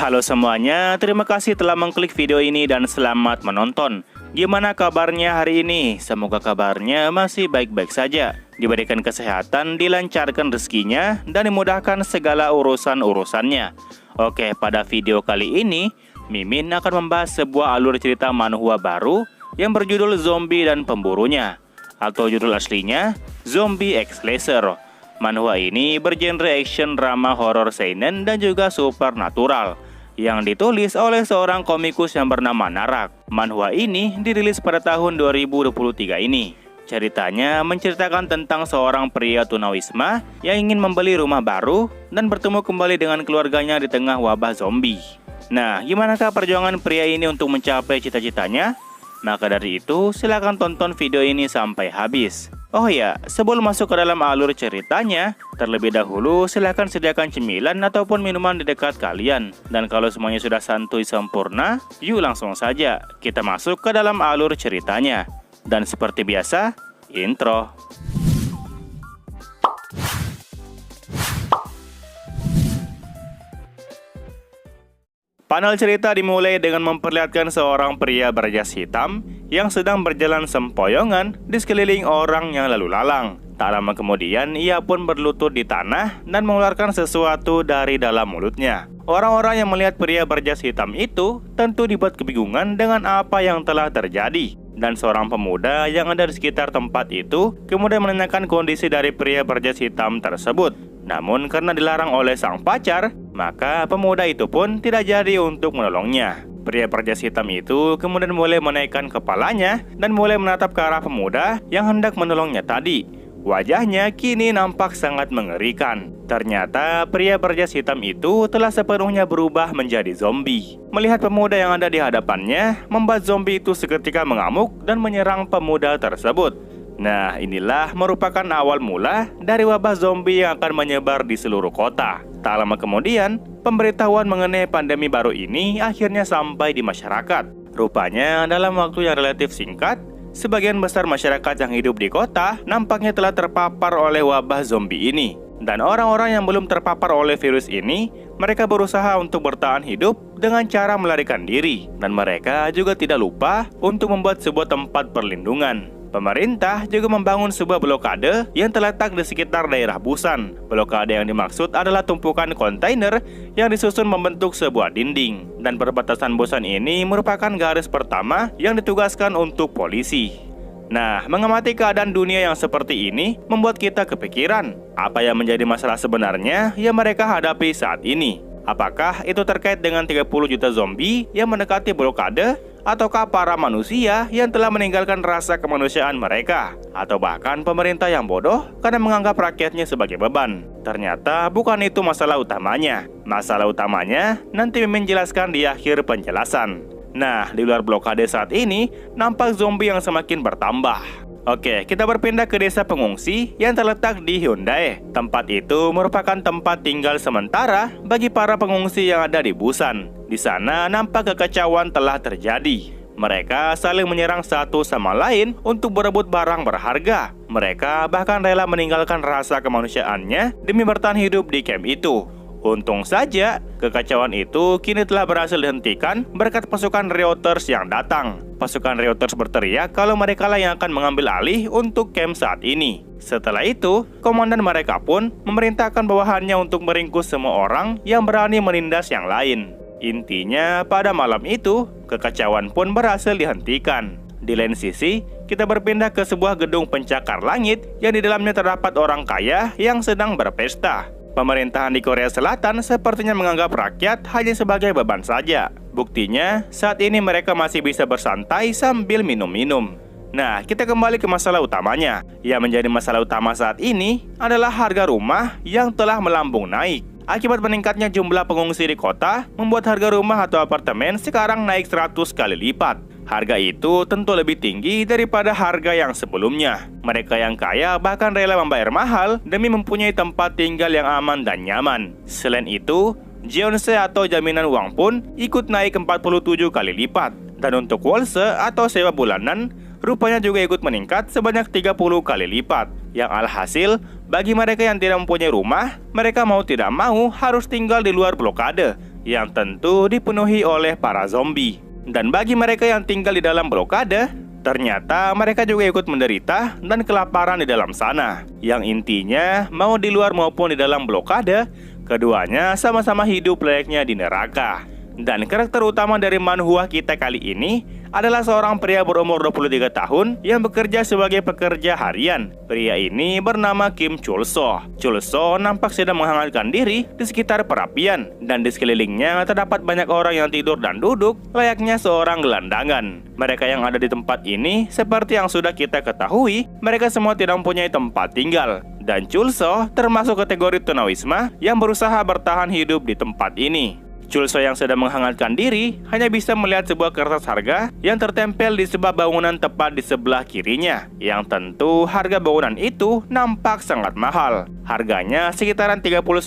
Halo semuanya, terima kasih telah mengklik video ini dan selamat menonton. Gimana kabarnya hari ini? Semoga kabarnya masih baik-baik saja. Diberikan kesehatan, dilancarkan rezekinya, dan dimudahkan segala urusan-urusannya. Oke, pada video kali ini, Mimin akan membahas sebuah alur cerita manhwa baru yang berjudul Zombie dan Pemburunya. Atau judul aslinya, Zombie X Slasher. Manhwa ini bergenre action, drama, horror, seinen, dan juga supernatural yang ditulis oleh seorang komikus yang bernama Narak. Manhwa ini dirilis pada tahun 2023 ini. Ceritanya menceritakan tentang seorang pria tunawisma yang ingin membeli rumah baru dan bertemu kembali dengan keluarganya di tengah wabah zombie. Nah, gimanakah perjuangan pria ini untuk mencapai cita-citanya? Maka dari itu, silakan tonton video ini sampai habis. Oh ya, sebelum masuk ke dalam alur ceritanya, terlebih dahulu silakan sediakan cemilan ataupun minuman di dekat kalian. Dan kalau semuanya sudah santuy sempurna, yuk langsung saja kita masuk ke dalam alur ceritanya. Dan seperti biasa, intro. Panel cerita dimulai dengan memperlihatkan seorang pria berjas hitam yang sedang berjalan sempoyongan di sekeliling orang yang lalu lalang. Tak lama kemudian, ia pun berlutut di tanah dan mengeluarkan sesuatu dari dalam mulutnya. Orang-orang yang melihat pria berjas hitam itu tentu dibuat kebingungan dengan apa yang telah terjadi. Dan seorang pemuda yang ada di sekitar tempat itu kemudian menanyakan kondisi dari pria berjas hitam tersebut. Namun karena dilarang oleh sang pacar, maka pemuda itu pun tidak jadi untuk menolongnya. Pria berjas hitam itu kemudian mulai menaikkan kepalanya dan mulai menatap ke arah pemuda yang hendak menolongnya tadi. Wajahnya kini nampak sangat mengerikan. Ternyata pria berjas hitam itu telah sepenuhnya berubah menjadi zombie. Melihat pemuda yang ada di hadapannya, membuat zombie itu seketika mengamuk dan menyerang pemuda tersebut. Nah, inilah merupakan awal mula dari wabah zombie yang akan menyebar di seluruh kota. Tak lama kemudian, pemberitahuan mengenai pandemi baru ini akhirnya sampai di masyarakat. Rupanya dalam waktu yang relatif singkat, sebagian besar masyarakat yang hidup di kota nampaknya telah terpapar oleh wabah zombie ini. Dan orang-orang yang belum terpapar oleh virus ini, mereka berusaha untuk bertahan hidup dengan cara melarikan diri. Dan mereka juga tidak lupa untuk membuat sebuah tempat perlindungan. Pemerintah juga membangun sebuah blokade yang terletak di sekitar daerah Busan. Blokade yang dimaksud adalah tumpukan kontainer yang disusun membentuk sebuah dinding. Dan perbatasan Busan ini merupakan garis pertama yang ditugaskan untuk polisi. Nah, mengamati keadaan dunia yang seperti ini membuat kita kepikiran apa yang menjadi masalah sebenarnya yang mereka hadapi saat ini. Apakah itu terkait dengan 30 juta zombie yang mendekati blokade? Ataukah para manusia yang telah meninggalkan rasa kemanusiaan mereka? Atau bahkan pemerintah yang bodoh karena menganggap rakyatnya sebagai beban? Ternyata bukan itu masalah utamanya. Masalah utamanya nanti Mimin jelaskan di akhir penjelasan. Nah, di luar blokade saat ini nampak zombie yang semakin bertambah. Oke, kita berpindah ke desa pengungsi yang terletak di Hyundai. Tempat itu merupakan tempat tinggal sementara bagi para pengungsi yang ada di Busan. Di sana nampak kekacauan telah terjadi. Mereka saling menyerang satu sama lain untuk berebut barang berharga. Mereka bahkan rela meninggalkan rasa kemanusiaannya demi bertahan hidup di camp itu. Untung saja, kekacauan itu kini telah berhasil dihentikan berkat pasukan Reuters yang datang. Pasukan Reuters berteriak kalau mereka lah yang akan mengambil alih untuk camp saat ini. Setelah itu, komandan mereka pun memerintahkan bawahannya untuk meringkus semua orang yang berani menindas yang lain. Intinya, pada malam itu, kekacauan pun berhasil dihentikan. Di lain sisi, kita berpindah ke sebuah gedung pencakar langit yang di dalamnya terdapat orang kaya yang sedang berpesta. Pemerintahan di Korea Selatan sepertinya menganggap rakyat hanya sebagai beban saja. Buktinya, saat ini mereka masih bisa bersantai sambil minum-minum. Nah, kita kembali ke masalah utamanya. Yang menjadi masalah utama saat ini adalah harga rumah yang telah melambung naik. Akibat meningkatnya jumlah pengungsi di kota, membuat harga rumah atau apartemen sekarang naik 100 kali lipat. Harga itu tentu lebih tinggi daripada harga yang sebelumnya. Mereka yang kaya bahkan rela membayar mahal demi mempunyai tempat tinggal yang aman dan nyaman. Selain itu, Jeonse atau jaminan uang pun ikut naik 47 kali lipat. Dan untuk Wolse atau sewa bulanan, rupanya juga ikut meningkat sebanyak 30 kali lipat. Yang alhasil, bagi mereka yang tidak mempunyai rumah, mereka mau tidak mau harus tinggal di luar blokade. yang tentu dipenuhi oleh para zombie. Dan bagi mereka yang tinggal di dalam blokade, ternyata mereka juga ikut menderita dan kelaparan di dalam sana. Yang intinya, mau di luar maupun di dalam blokade, keduanya sama-sama hidup layaknya di neraka. Dan karakter utama dari manhwa kita kali ini adalah seorang pria berumur 23 tahun yang bekerja sebagai pekerja harian. Pria ini bernama Kim Chul-so. Chul-so nampak sedang menghangatkan diri di sekitar perapian, dan di sekelilingnya terdapat banyak orang yang tidur dan duduk layaknya seorang gelandangan. Mereka yang ada di tempat ini, seperti yang sudah kita ketahui, mereka semua tidak mempunyai tempat tinggal. Dan Chul-so termasuk kategori tunawisma yang berusaha bertahan hidup di tempat ini. Chul-so yang sedang menghangatkan diri hanya bisa melihat sebuah kertas harga yang tertempel di sebuah bangunan tepat di sebelah kirinya. Yang tentu harga bangunan itu nampak sangat mahal. Harganya sekitaran 39,5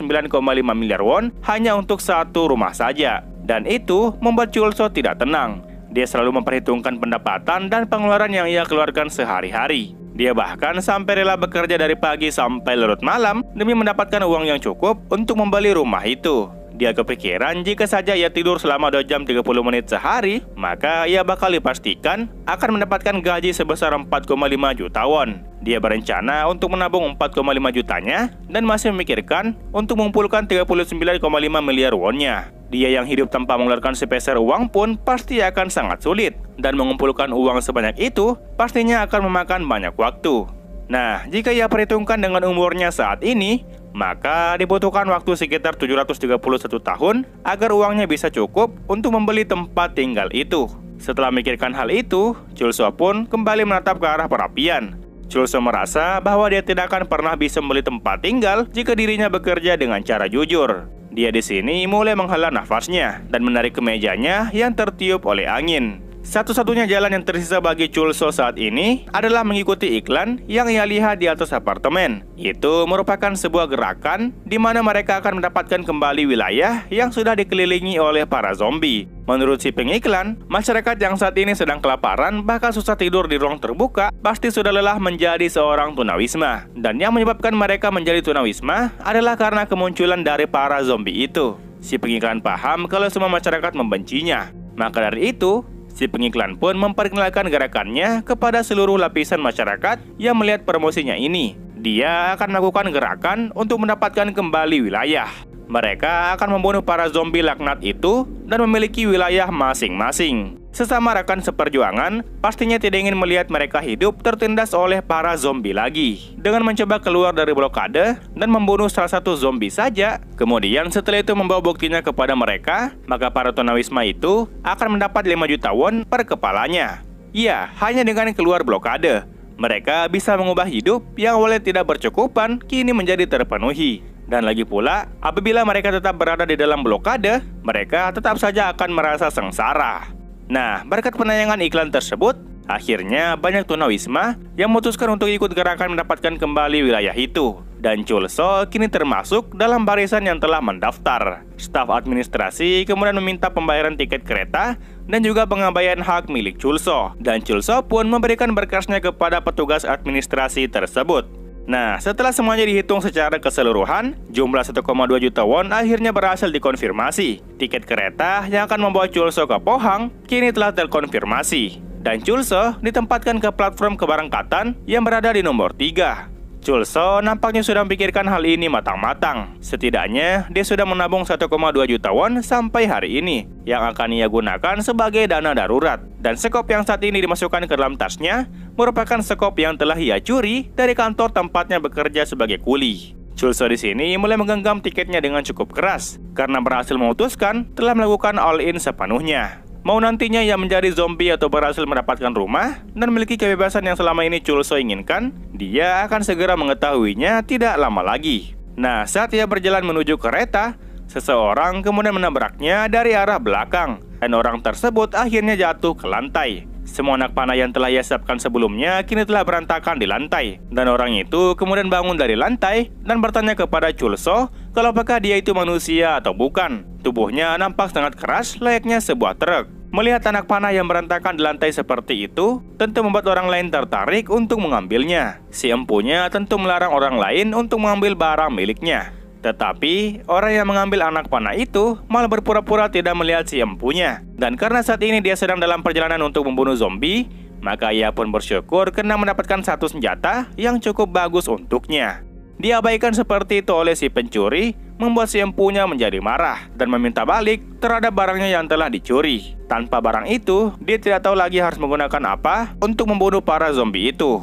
miliar won hanya untuk satu rumah saja. Dan itu membuat Chul-so tidak tenang. Dia selalu memperhitungkan pendapatan dan pengeluaran yang ia keluarkan sehari-hari. Dia bahkan sampai rela bekerja dari pagi sampai larut malam demi mendapatkan uang yang cukup untuk membeli rumah itu. Dia kepikiran jika saja ia tidur selama 2 jam 30 menit sehari, maka ia bakal dipastikan akan mendapatkan gaji sebesar 4,5 juta won. Dia berencana untuk menabung 4,5 jutanya dan masih memikirkan untuk mengumpulkan 39,5 miliar wonnya. Dia yang hidup tanpa mengeluarkan sepeser uang pun pasti akan sangat sulit, dan mengumpulkan uang sebanyak itu pastinya akan memakan banyak waktu. Nah, jika ia perhitungkan dengan umurnya saat ini, maka dibutuhkan waktu sekitar 731 tahun agar uangnya bisa cukup untuk membeli tempat tinggal itu. Setelah memikirkan hal itu, Chul-so pun kembali menatap ke arah perapian. Chul-so merasa bahwa dia tidak akan pernah bisa membeli tempat tinggal jika dirinya bekerja dengan cara jujur. Dia di sini mulai menghela nafasnya dan menarik kemejanya yang tertiup oleh angin. Satu-satunya jalan yang tersisa bagi Chul-so saat ini adalah mengikuti iklan yang ia lihat di atas apartemen. Itu merupakan sebuah gerakan di mana mereka akan mendapatkan kembali wilayah yang sudah dikelilingi oleh para zombie. Menurut si pengiklan, masyarakat yang saat ini sedang kelaparan bahkan susah tidur di ruang terbuka pasti sudah lelah menjadi seorang tunawisma. Dan yang menyebabkan mereka menjadi tunawisma adalah karena kemunculan dari para zombie itu. Si pengiklan paham kalau semua masyarakat membencinya. Maka dari itu, si pengiklan pun memperkenalkan gerakannya kepada seluruh lapisan masyarakat yang melihat promosinya ini. Dia akan melakukan gerakan untuk mendapatkan kembali wilayah. Mereka akan membunuh para zombie laknat itu dan memiliki wilayah masing-masing. Sesama rekan seperjuangan, pastinya tidak ingin melihat mereka hidup tertindas oleh para zombie lagi. Dengan mencoba keluar dari blokade dan membunuh salah satu zombie saja, kemudian setelah itu membawa buktinya kepada mereka, maka para tunawisma itu akan mendapat 5 juta won per kepalanya. Ya, hanya dengan keluar blokade, mereka bisa mengubah hidup yang awalnya tidak bercukupan kini menjadi terpenuhi. Dan lagi pula, apabila mereka tetap berada di dalam blokade, mereka tetap saja akan merasa sengsara. Nah, berkat penayangan iklan tersebut, akhirnya banyak tunawisma yang memutuskan untuk ikut gerakan mendapatkan kembali wilayah itu. Dan Chul-so kini termasuk dalam barisan yang telah mendaftar. Staf administrasi kemudian meminta pembayaran tiket kereta dan juga pengembalian hak milik Chul-so. Dan Chul-so pun memberikan berkasnya kepada petugas administrasi tersebut. Nah, setelah semuanya dihitung secara keseluruhan, jumlah 1,2 juta won akhirnya berhasil dikonfirmasi. Tiket kereta yang akan membawa Chul-so ke Pohang kini telah terkonfirmasi. Dan Chul-so ditempatkan ke platform keberangkatan yang berada di nomor 3. Chul-so nampaknya sudah memikirkan hal ini matang-matang. Setidaknya, dia sudah menabung 1,2 juta won sampai hari ini, yang akan ia gunakan sebagai dana darurat. Dan sekop yang saat ini dimasukkan ke dalam tasnya merupakan sekop yang telah ia curi dari kantor tempatnya bekerja sebagai kuli. Chul-so di sini mulai menggenggam tiketnya dengan cukup keras, karena berhasil memutuskan telah melakukan all-in sepenuhnya. Mau nantinya ia menjadi zombie atau berhasil mendapatkan rumah dan memiliki kebebasan yang selama ini Chul-so inginkan, dia akan segera mengetahuinya tidak lama lagi. Nah, saat ia berjalan menuju kereta, seseorang kemudian menabraknya dari arah belakang, dan orang tersebut akhirnya jatuh ke lantai. Semua anak panah yang telah ia siapkan sebelumnya kini telah berantakan di lantai, dan orang itu kemudian bangun dari lantai dan bertanya kepada Chul-so kalau apakah dia itu manusia atau bukan. Tubuhnya nampak sangat keras layaknya sebuah truk. Melihat anak panah yang berantakan di lantai seperti itu, tentu membuat orang lain tertarik untuk mengambilnya. Si empunya tentu melarang orang lain untuk mengambil barang miliknya. Tetapi orang yang mengambil anak panah itu malah berpura-pura tidak melihat si empunya. Dan karena saat ini dia sedang dalam perjalanan untuk membunuh zombie, maka ia pun bersyukur karena mendapatkan satu senjata yang cukup bagus untuknya. Diabaikan seperti itu oleh si pencuri, membuat si empunya menjadi marah dan meminta balik terhadap barangnya yang telah dicuri. Tanpa barang itu, dia tidak tahu lagi harus menggunakan apa untuk membunuh para zombie itu.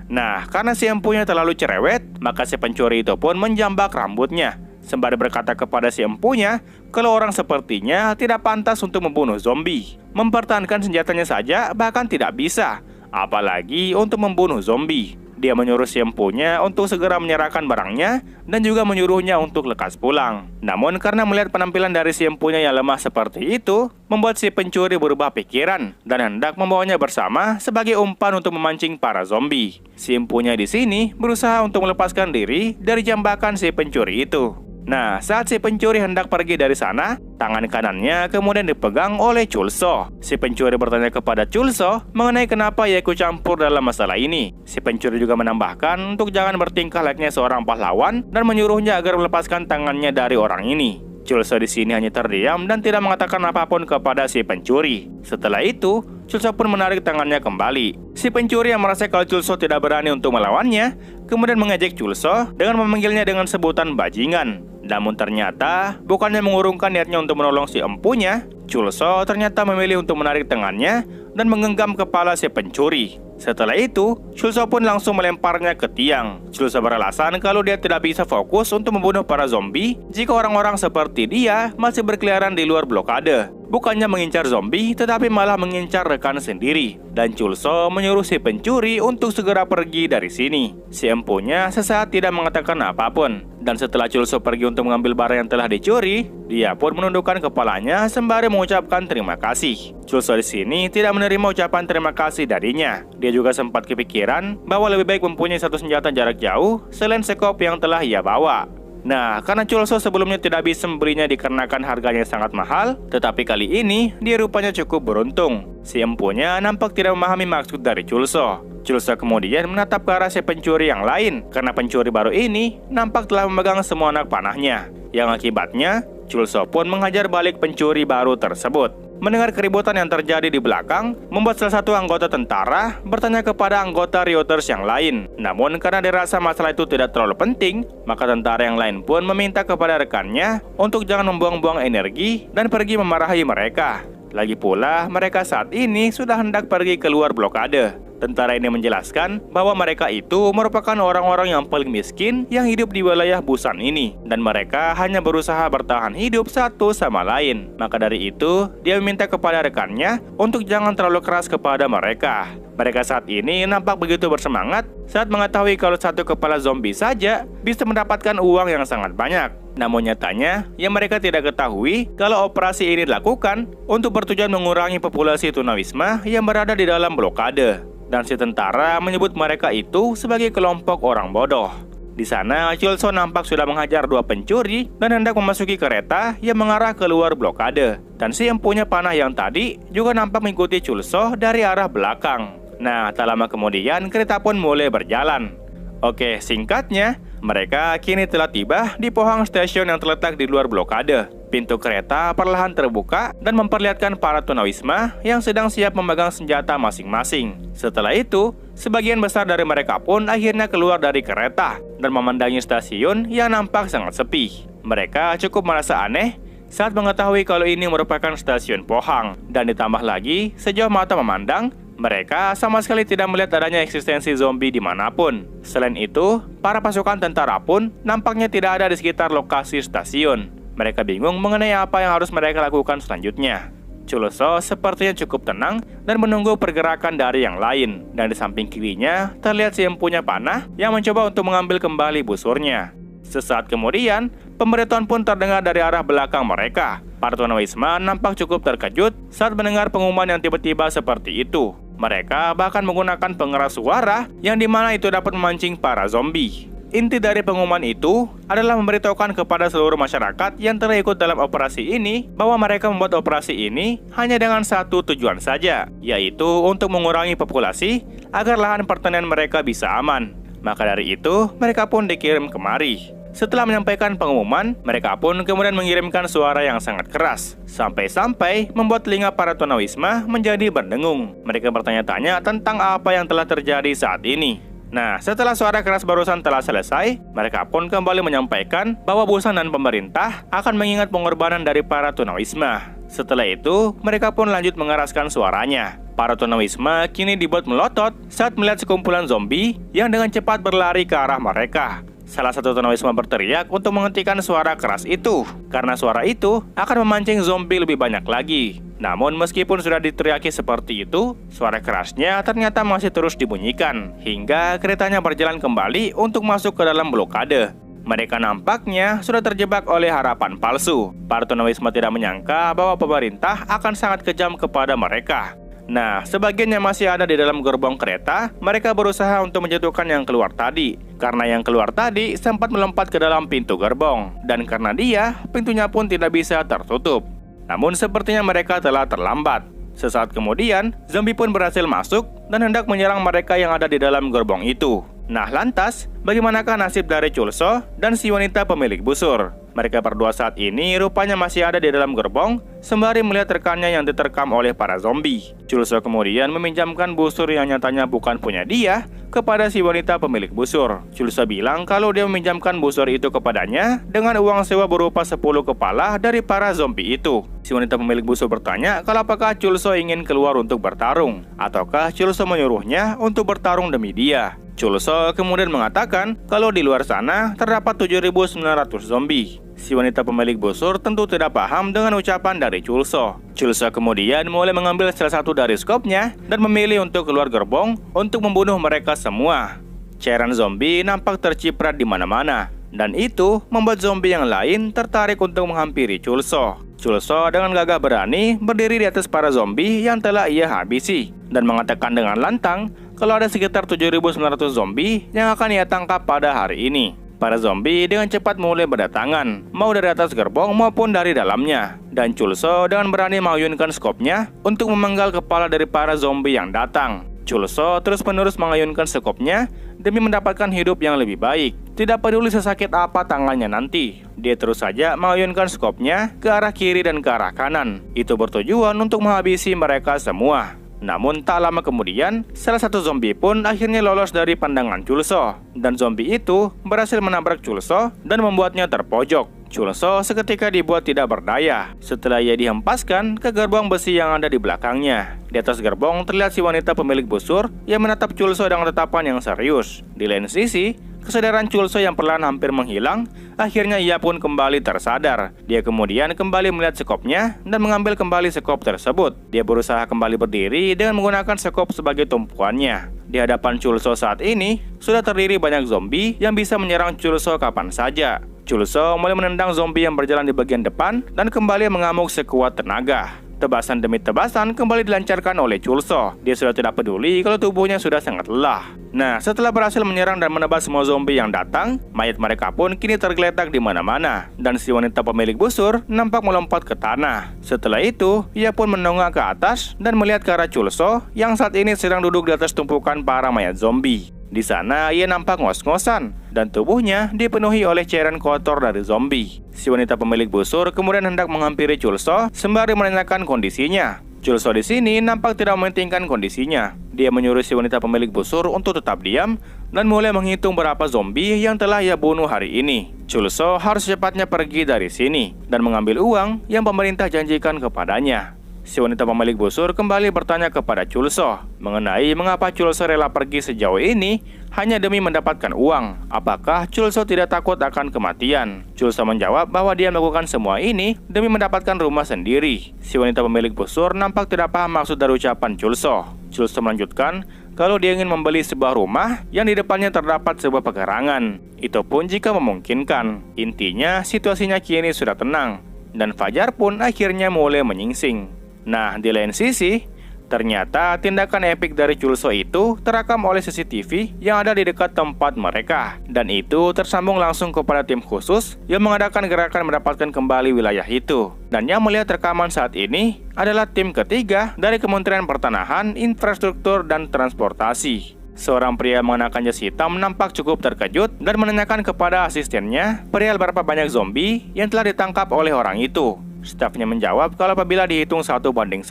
Nah, karena si empunya terlalu cerewet, maka si pencuri itu pun menjambak rambutnya, sembari berkata kepada si empunya kalau orang sepertinya tidak pantas untuk membunuh zombie. Mempertahankan senjatanya saja bahkan tidak bisa, apalagi untuk membunuh zombie. Dia menyuruh si empunya untuk segera menyerahkan barangnya dan juga menyuruhnya untuk lekas pulang. Namun karena melihat penampilan dari si empunya yang lemah seperti itu, membuat si pencuri berubah pikiran dan hendak membawanya bersama sebagai umpan untuk memancing para zombie. Si empunya di sini berusaha untuk melepaskan diri dari jambakan si pencuri itu. Nah, saat si pencuri hendak pergi dari sana, tangan kanannya kemudian dipegang oleh Chulso. Si pencuri bertanya kepada Chulso mengenai kenapa ia ikut campur dalam masalah ini. Si pencuri juga menambahkan untuk jangan bertingkah layaknya seorang pahlawan dan menyuruhnya agar melepaskan tangannya dari orang ini. Chulso di sini hanya terdiam dan tidak mengatakan apapun kepada si pencuri. Setelah itu, Chulso pun menarik tangannya kembali. Si pencuri yang merasa kalau Chulso tidak berani untuk melawannya, kemudian mengejek Chulso dengan memanggilnya dengan sebutan bajingan. Namun ternyata, bukannya mengurungkan niatnya untuk menolong si empunya, Chulso ternyata memilih untuk menarik tangannya dan menggenggam kepala si pencuri. Setelah itu, Chulso pun langsung melemparnya ke tiang. Chulso beralasan kalau dia tidak bisa fokus untuk membunuh para zombie jika orang-orang seperti dia masih berkeliaran di luar blokade. Bukannya mengincar zombie, tetapi malah mengincar rekan sendiri. Dan Chulso menyuruh si pencuri untuk segera pergi dari sini. Si empunya sesaat tidak mengatakan apapun. Dan setelah Chulso pergi untuk mengambil barang yang telah dicuri, dia pun menundukkan kepalanya sembari mengucapkan terima kasih. Chulso di sini tidak menerima ucapan terima kasih darinya. Dia juga sempat kepikiran bahwa lebih baik mempunyai satu senjata jarak jauh selain sekop yang telah ia bawa. Nah, karena Chulso sebelumnya tidak bisa membelinya dikarenakan harganya sangat mahal, tetapi kali ini dia rupanya cukup beruntung. Si empunya nampak tidak memahami maksud dari Chulso. Chulso kemudian menatap ke arah si pencuri yang lain, karena pencuri baru ini nampak telah memegang semua anak panahnya. Yang akibatnya, Chulso pun menghajar balik pencuri baru tersebut. Mendengar keributan yang terjadi di belakang, membuat salah satu anggota tentara bertanya kepada anggota Rioters yang lain. Namun karena dirasa masalah itu tidak terlalu penting, maka tentara yang lain pun meminta kepada rekannya untuk jangan membuang-buang energi dan pergi memarahi mereka. Lagi pula, mereka saat ini sudah hendak pergi keluar blokade. Tentara ini menjelaskan bahwa mereka itu merupakan orang-orang yang paling miskin yang hidup di wilayah Busan ini, dan mereka hanya berusaha bertahan hidup satu sama lain. Maka dari itu, dia meminta kepada rekannya untuk jangan terlalu keras kepada mereka. Mereka saat ini nampak begitu bersemangat saat mengetahui kalau satu kepala zombie saja bisa mendapatkan uang yang sangat banyak. Namun nyatanya, yang mereka tidak ketahui kalau operasi ini dilakukan untuk bertujuan mengurangi populasi tunawisma yang berada di dalam blokade. Dan si tentara menyebut mereka itu sebagai kelompok orang bodoh. Di sana, Chulso nampak sudah menghajar dua pencuri dan hendak memasuki kereta yang mengarah keluar blokade. Dan si empunya panah yang tadi juga nampak mengikuti Chulso dari arah belakang. Nah, tak lama kemudian kereta pun mulai berjalan. Oke, singkatnya, mereka kini telah tiba di Pohang Station yang terletak di luar blokade. Pintu kereta perlahan terbuka dan memperlihatkan para tunawisma yang sedang siap memegang senjata masing-masing. Setelah itu, sebagian besar dari mereka pun akhirnya keluar dari kereta dan memandangi stasiun yang nampak sangat sepi. Mereka cukup merasa aneh saat mengetahui kalau ini merupakan stasiun Pohang. Dan ditambah lagi, sejauh mata memandang, mereka sama sekali tidak melihat adanya eksistensi zombie dimanapun. Selain itu, para pasukan tentara pun nampaknya tidak ada di sekitar lokasi stasiun. Mereka bingung mengenai apa yang harus mereka lakukan selanjutnya. Chulso sepertinya cukup tenang dan menunggu pergerakan dari yang lain. Dan di samping kirinya, terlihat si empunya panah yang mencoba untuk mengambil kembali busurnya. Sesaat kemudian, pemberitahuan pun terdengar dari arah belakang mereka. Para tunawisma nampak cukup terkejut saat mendengar pengumuman yang tiba-tiba seperti itu. Mereka bahkan menggunakan pengeras suara yang dimana itu dapat memancing para zombie. Inti dari pengumuman itu adalah memberitahukan kepada seluruh masyarakat yang terikut dalam operasi ini bahwa mereka membuat operasi ini hanya dengan satu tujuan saja, yaitu untuk mengurangi populasi agar lahan pertanian mereka bisa aman. Maka dari itu, mereka pun dikirim kemari. Setelah menyampaikan pengumuman, mereka pun kemudian mengirimkan suara yang sangat keras, sampai-sampai membuat telinga para tunawisma menjadi berdengung. Mereka bertanya-tanya tentang apa yang telah terjadi saat ini. Nah, setelah suara keras barusan telah selesai, mereka pun kembali menyampaikan bahwa Busan dan pemerintah akan mengingat pengorbanan dari para tunawisma. Setelah itu, mereka pun lanjut mengeraskan suaranya. Para tunawisma kini dibuat melotot saat melihat sekumpulan zombie yang dengan cepat berlari ke arah mereka. Salah satu tunawisma berteriak untuk menghentikan suara keras itu, karena suara itu akan memancing zombie lebih banyak lagi. Namun meskipun sudah diteriaki seperti itu, suara kerasnya ternyata masih terus dibunyikan, hingga keretanya berjalan kembali untuk masuk ke dalam blokade. Mereka nampaknya sudah terjebak oleh harapan palsu. Para tunawisma tidak menyangka bahwa pemerintah akan sangat kejam kepada mereka. Nah, sebagian yang masih ada di dalam gerbong kereta, mereka berusaha untuk menjatuhkan yang keluar tadi. Karena yang keluar tadi sempat melompat ke dalam pintu gerbong, dan karena dia, pintunya pun tidak bisa tertutup. Namun sepertinya mereka telah terlambat. Sesaat kemudian, zombie pun berhasil masuk dan hendak menyerang mereka yang ada di dalam gerbong itu. Nah, lantas, bagaimanakah nasib dari Chulso dan si wanita pemilik busur? Mereka berdua saat ini rupanya masih ada di dalam gerbong, sembari melihat rekannya yang diterkam oleh para zombie. Chulso kemudian meminjamkan busur yang nyatanya bukan punya dia kepada si wanita pemilik busur. Chulso bilang kalau dia meminjamkan busur itu kepadanya dengan uang sewa berupa 10 kepala dari para zombie itu. Si wanita pemilik busur bertanya kalau apakah Chulso ingin keluar untuk bertarung, ataukah Chulso menyuruhnya untuk bertarung demi dia. Chulso kemudian mengatakan kalau di luar sana terdapat 7.900 zombie. Si wanita pemilik busur tentu tidak paham dengan ucapan dari Chulso. Chulso kemudian mulai mengambil salah satu dari skopnya dan memilih untuk keluar gerbong untuk membunuh mereka semua. Cairan zombie nampak terciprat di mana-mana, dan itu membuat zombie yang lain tertarik untuk menghampiri Chulso. Chulso dengan gagah berani berdiri di atas para zombie yang telah ia habisi dan mengatakan dengan lantang kalau ada sekitar 7.900 zombie yang akan ia tangkap pada hari ini. Para zombie dengan cepat mulai berdatangan, mau dari atas gerbong maupun dari dalamnya. Dan Chulso dengan berani mengayunkan skopnya untuk memenggal kepala dari para zombie yang datang. Chulso terus-menerus mengayunkan skopnya demi mendapatkan hidup yang lebih baik. Tidak peduli sesakit apa tangannya nanti, dia terus saja mengayunkan skopnya ke arah kiri dan ke arah kanan. Itu bertujuan untuk menghabisi mereka semua. Namun tak lama kemudian, salah satu zombie pun akhirnya lolos dari pandangan Chulso. Dan zombie itu berhasil menabrak Chulso dan membuatnya terpojok. Chulso seketika dibuat tidak berdaya setelah ia dihempaskan ke gerbong besi yang ada di belakangnya. Di atas gerbong terlihat si wanita pemilik busur yang menatap Chulso dengan tatapan yang serius. Di lain sisi, kesadaran Chulso yang perlahan hampir menghilang. Akhirnya ia pun kembali tersadar. Dia kemudian kembali melihat sekopnya dan mengambil kembali sekop tersebut. Dia berusaha kembali berdiri dengan menggunakan sekop sebagai tumpuannya. Di hadapan Chulso saat ini sudah terdiri banyak zombie yang bisa menyerang Chulso kapan saja. Chulso mulai menendang zombie yang berjalan di bagian depan dan kembali mengamuk sekuat tenaga. Tebasan demi tebasan kembali dilancarkan oleh Chulso. Dia sudah tidak peduli kalau tubuhnya sudah sangat lelah. Nah, setelah berhasil menyerang dan menebas semua zombie yang datang, mayat mereka pun kini tergeletak di mana-mana. Dan si wanita pemilik busur nampak melompat ke tanah. Setelah itu, ia pun menongak ke atas dan melihat ke arah Chulso yang saat ini sedang duduk di atas tumpukan para mayat zombie. Di sana ia nampak ngos-ngosan dan tubuhnya dipenuhi oleh cairan kotor dari zombie. Si wanita pemilik busur kemudian hendak menghampiri Chulso sembari menanyakan kondisinya. Chulso di sini nampak tidak mementingkan kondisinya. Dia menyuruh si wanita pemilik busur untuk tetap diam dan mulai menghitung berapa zombie yang telah ia bunuh hari ini. Chulso harus secepatnya pergi dari sini dan mengambil uang yang pemerintah janjikan kepadanya. Si wanita pemilik busur kembali bertanya kepada Chulso mengenai mengapa Chulso rela pergi sejauh ini hanya demi mendapatkan uang. Apakah Chulso tidak takut akan kematian? Chulso menjawab bahwa dia melakukan semua ini demi mendapatkan rumah sendiri. Si wanita pemilik busur nampak tidak paham maksud dari ucapan Chulso. Chulso melanjutkan kalau dia ingin membeli sebuah rumah yang di depannya terdapat sebuah pekarangan. Itu pun jika memungkinkan. Intinya situasinya kini sudah tenang dan Fajar pun akhirnya mulai menyingsing. Nah, di lain sisi, ternyata tindakan epik dari Chulso itu terekam oleh CCTV yang ada di dekat tempat mereka. Dan itu tersambung langsung kepada tim khusus yang mengadakan gerakan mendapatkan kembali wilayah itu. Dan yang melihat rekaman saat ini adalah tim ketiga dari Kementerian Pertanahan, Infrastruktur, dan Transportasi. Seorang pria mengenakan jas hitam nampak cukup terkejut dan menanyakan kepada asistennya perihal berapa banyak zombie yang telah ditangkap oleh orang itu. Stafnya menjawab kalau apabila dihitung 1:1,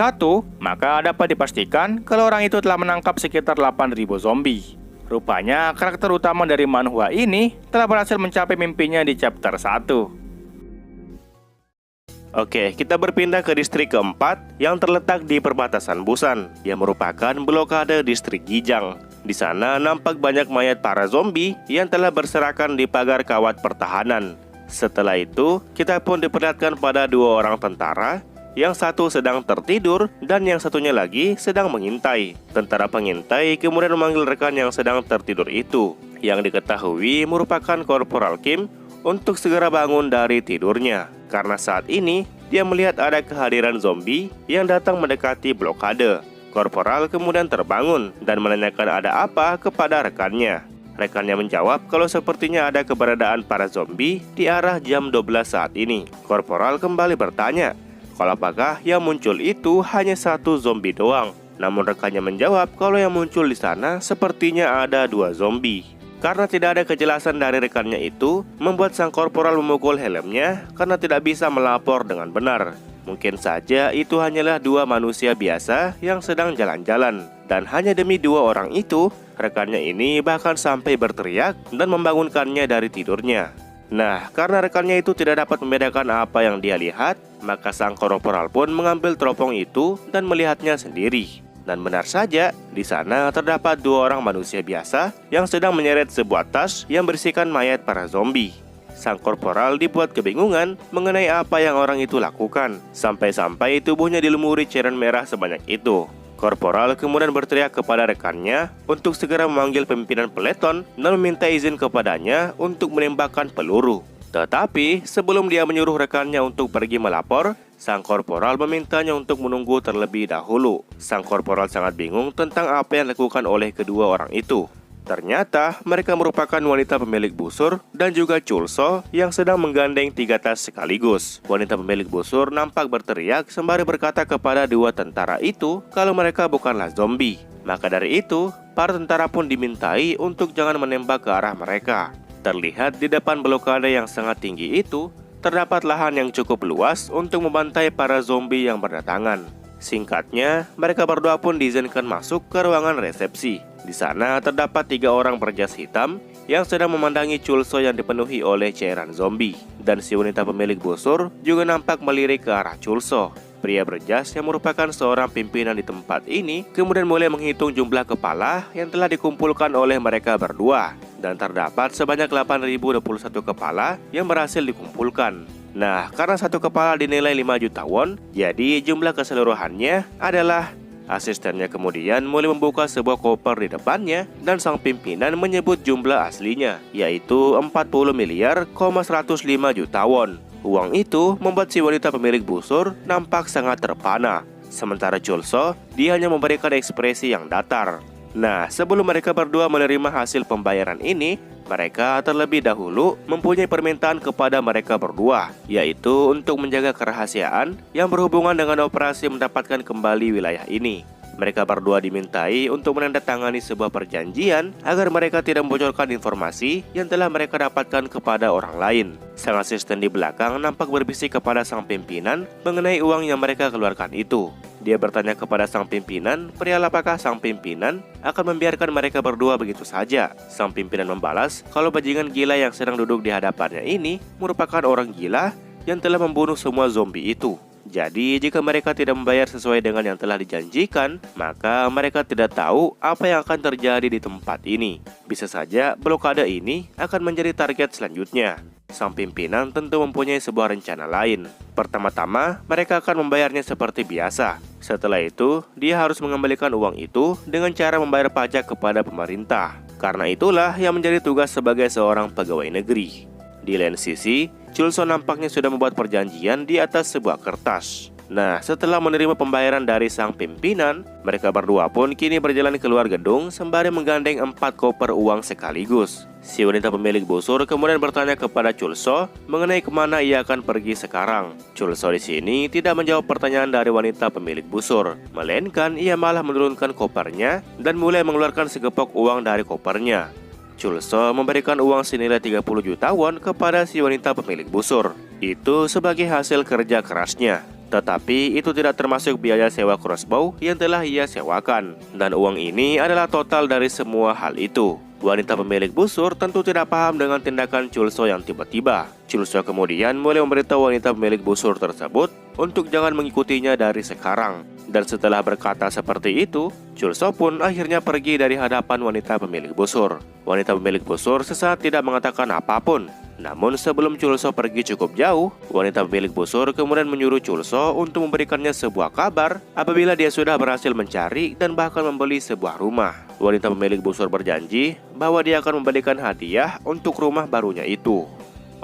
maka dapat dipastikan kalau orang itu telah menangkap sekitar 8.000 zombie. Rupanya karakter utama dari manhwa ini telah berhasil mencapai mimpinya di chapter 1. Oke, kita berpindah ke distrik keempat yang terletak di perbatasan Busan, yang merupakan blokade distrik Gijang. Di sana nampak banyak mayat para zombie yang telah berserakan di pagar kawat pertahanan. Setelah itu, kita pun diperlihatkan pada dua orang tentara, yang satu sedang tertidur dan yang satunya lagi sedang mengintai. Tentara pengintai kemudian memanggil rekan yang sedang tertidur itu, yang diketahui merupakan Korporal Kim, untuk segera bangun dari tidurnya. Karena saat ini, dia melihat ada kehadiran zombie yang datang mendekati blokade. Korporal kemudian terbangun dan menanyakan ada apa kepada rekannya. Rekannya menjawab kalau sepertinya ada keberadaan para zombie di arah jam 12 saat ini. Korporal kembali bertanya, kalau apakah yang muncul itu hanya satu zombie doang. Namun rekannya menjawab kalau yang muncul di sana sepertinya ada 2 zombie. Karena tidak ada kejelasan dari rekannya itu, membuat sang korporal memukul helmnya karena tidak bisa melapor dengan benar. Mungkin saja itu hanyalah 2 manusia biasa yang sedang jalan-jalan. Dan hanya demi 2 orang itu, rekannya ini bahkan sampai berteriak dan membangunkannya dari tidurnya. Nah, karena rekannya itu tidak dapat membedakan apa yang dia lihat, maka sang korporal pun mengambil teropong itu dan melihatnya sendiri. Dan benar saja, di sana terdapat 2 orang manusia biasa yang sedang menyeret sebuah tas yang berisikan mayat para zombie. Sang korporal dibuat kebingungan mengenai apa yang orang itu lakukan, sampai-sampai tubuhnya dilumuri cairan merah sebanyak itu. Korporal kemudian berteriak kepada rekannya untuk segera memanggil pimpinan peleton dan meminta izin kepadanya untuk menembakkan peluru. Tetapi sebelum dia menyuruh rekannya untuk pergi melapor, sang korporal memintanya untuk menunggu terlebih dahulu. Sang korporal sangat bingung tentang apa yang dilakukan oleh kedua orang itu. Ternyata mereka merupakan wanita pemilik busur dan juga Chulso yang sedang menggandeng 3 tas sekaligus. Wanita pemilik busur nampak berteriak sembari berkata kepada 2 tentara itu kalau mereka bukanlah zombie. Maka dari itu, para tentara pun dimintai untuk jangan menembak ke arah mereka. Terlihat di depan blokade yang sangat tinggi itu, terdapat lahan yang cukup luas untuk membantai para zombie yang berdatangan. Singkatnya, mereka berdua pun diizinkan masuk ke ruangan resepsi. Di sana terdapat 3 orang berjas hitam yang sedang memandangi Chulso yang dipenuhi oleh cairan zombie. Dan si wanita pemilik busur juga nampak melirik ke arah Chulso. Pria berjas yang merupakan seorang pimpinan di tempat ini kemudian mulai menghitung jumlah kepala yang telah dikumpulkan oleh mereka berdua. Dan terdapat sebanyak 8.021 kepala yang berhasil dikumpulkan. Nah, karena satu kepala dinilai 5 juta won, jadi jumlah keseluruhannya adalah... Asistennya kemudian mulai membuka sebuah koper di depannya dan sang pimpinan menyebut jumlah aslinya, yaitu 40 miliar, 105 juta won. Uang itu membuat si wanita pemilik busur nampak sangat terpana. Sementara Chulso, dia hanya memberikan ekspresi yang datar. Nah, sebelum mereka berdua menerima hasil pembayaran ini, mereka terlebih dahulu mempunyai permintaan kepada mereka berdua, yaitu untuk menjaga kerahasiaan yang berhubungan dengan operasi mendapatkan kembali wilayah ini. Mereka berdua dimintai untuk menandatangani sebuah perjanjian agar mereka tidak membocorkan informasi yang telah mereka dapatkan kepada orang lain. Sang asisten di belakang nampak berbisik kepada sang pimpinan mengenai uang yang mereka keluarkan itu. Dia bertanya kepada sang pimpinan perihal apakah sang pimpinan akan membiarkan mereka berdua begitu saja. Sang pimpinan membalas kalau bajingan gila yang sedang duduk di hadapannya ini merupakan orang gila yang telah membunuh semua zombie itu. Jadi jika mereka tidak membayar sesuai dengan yang telah dijanjikan, maka mereka tidak tahu apa yang akan terjadi di tempat ini. Bisa saja blokade ini akan menjadi target selanjutnya. Sang pimpinan tentu mempunyai sebuah rencana lain. Pertama-tama, mereka akan membayarnya seperti biasa. Setelah itu, dia harus mengembalikan uang itu dengan cara membayar pajak kepada pemerintah. Karena itulah yang menjadi tugas sebagai seorang pegawai negeri. Di lain sisi, Chulso nampaknya sudah membuat perjanjian di atas sebuah kertas. Nah, setelah menerima pembayaran dari sang pimpinan, mereka berdua pun kini berjalan keluar gedung sembari menggandeng 4 koper uang sekaligus. Si wanita pemilik busur kemudian bertanya kepada Chulso mengenai kemana ia akan pergi sekarang. Chulso di sini tidak menjawab pertanyaan dari wanita pemilik busur, melainkan ia malah menurunkan kopernya dan mulai mengeluarkan segepok uang dari kopernya. Chulso memberikan uang senilai 30 juta won kepada si wanita pemilik busur. Itu sebagai hasil kerja kerasnya. Tetapi itu tidak termasuk biaya sewa crossbow yang telah ia sewakan. Dan uang ini adalah total dari semua hal itu. Wanita pemilik busur tentu tidak paham dengan tindakan Chulso yang tiba-tiba. Chulso kemudian mulai memberitahu wanita pemilik busur tersebut untuk jangan mengikutinya dari sekarang. Dan setelah berkata seperti itu, Chulso pun akhirnya pergi dari hadapan wanita pemilik busur. Wanita pemilik busur sesaat tidak mengatakan apapun. Namun sebelum Chulso pergi cukup jauh, wanita pemilik busur kemudian menyuruh Chulso untuk memberikannya sebuah kabar apabila dia sudah berhasil mencari dan bahkan membeli sebuah rumah. Wanita pemilik busur berjanji bahwa dia akan memberikan hadiah untuk rumah barunya itu.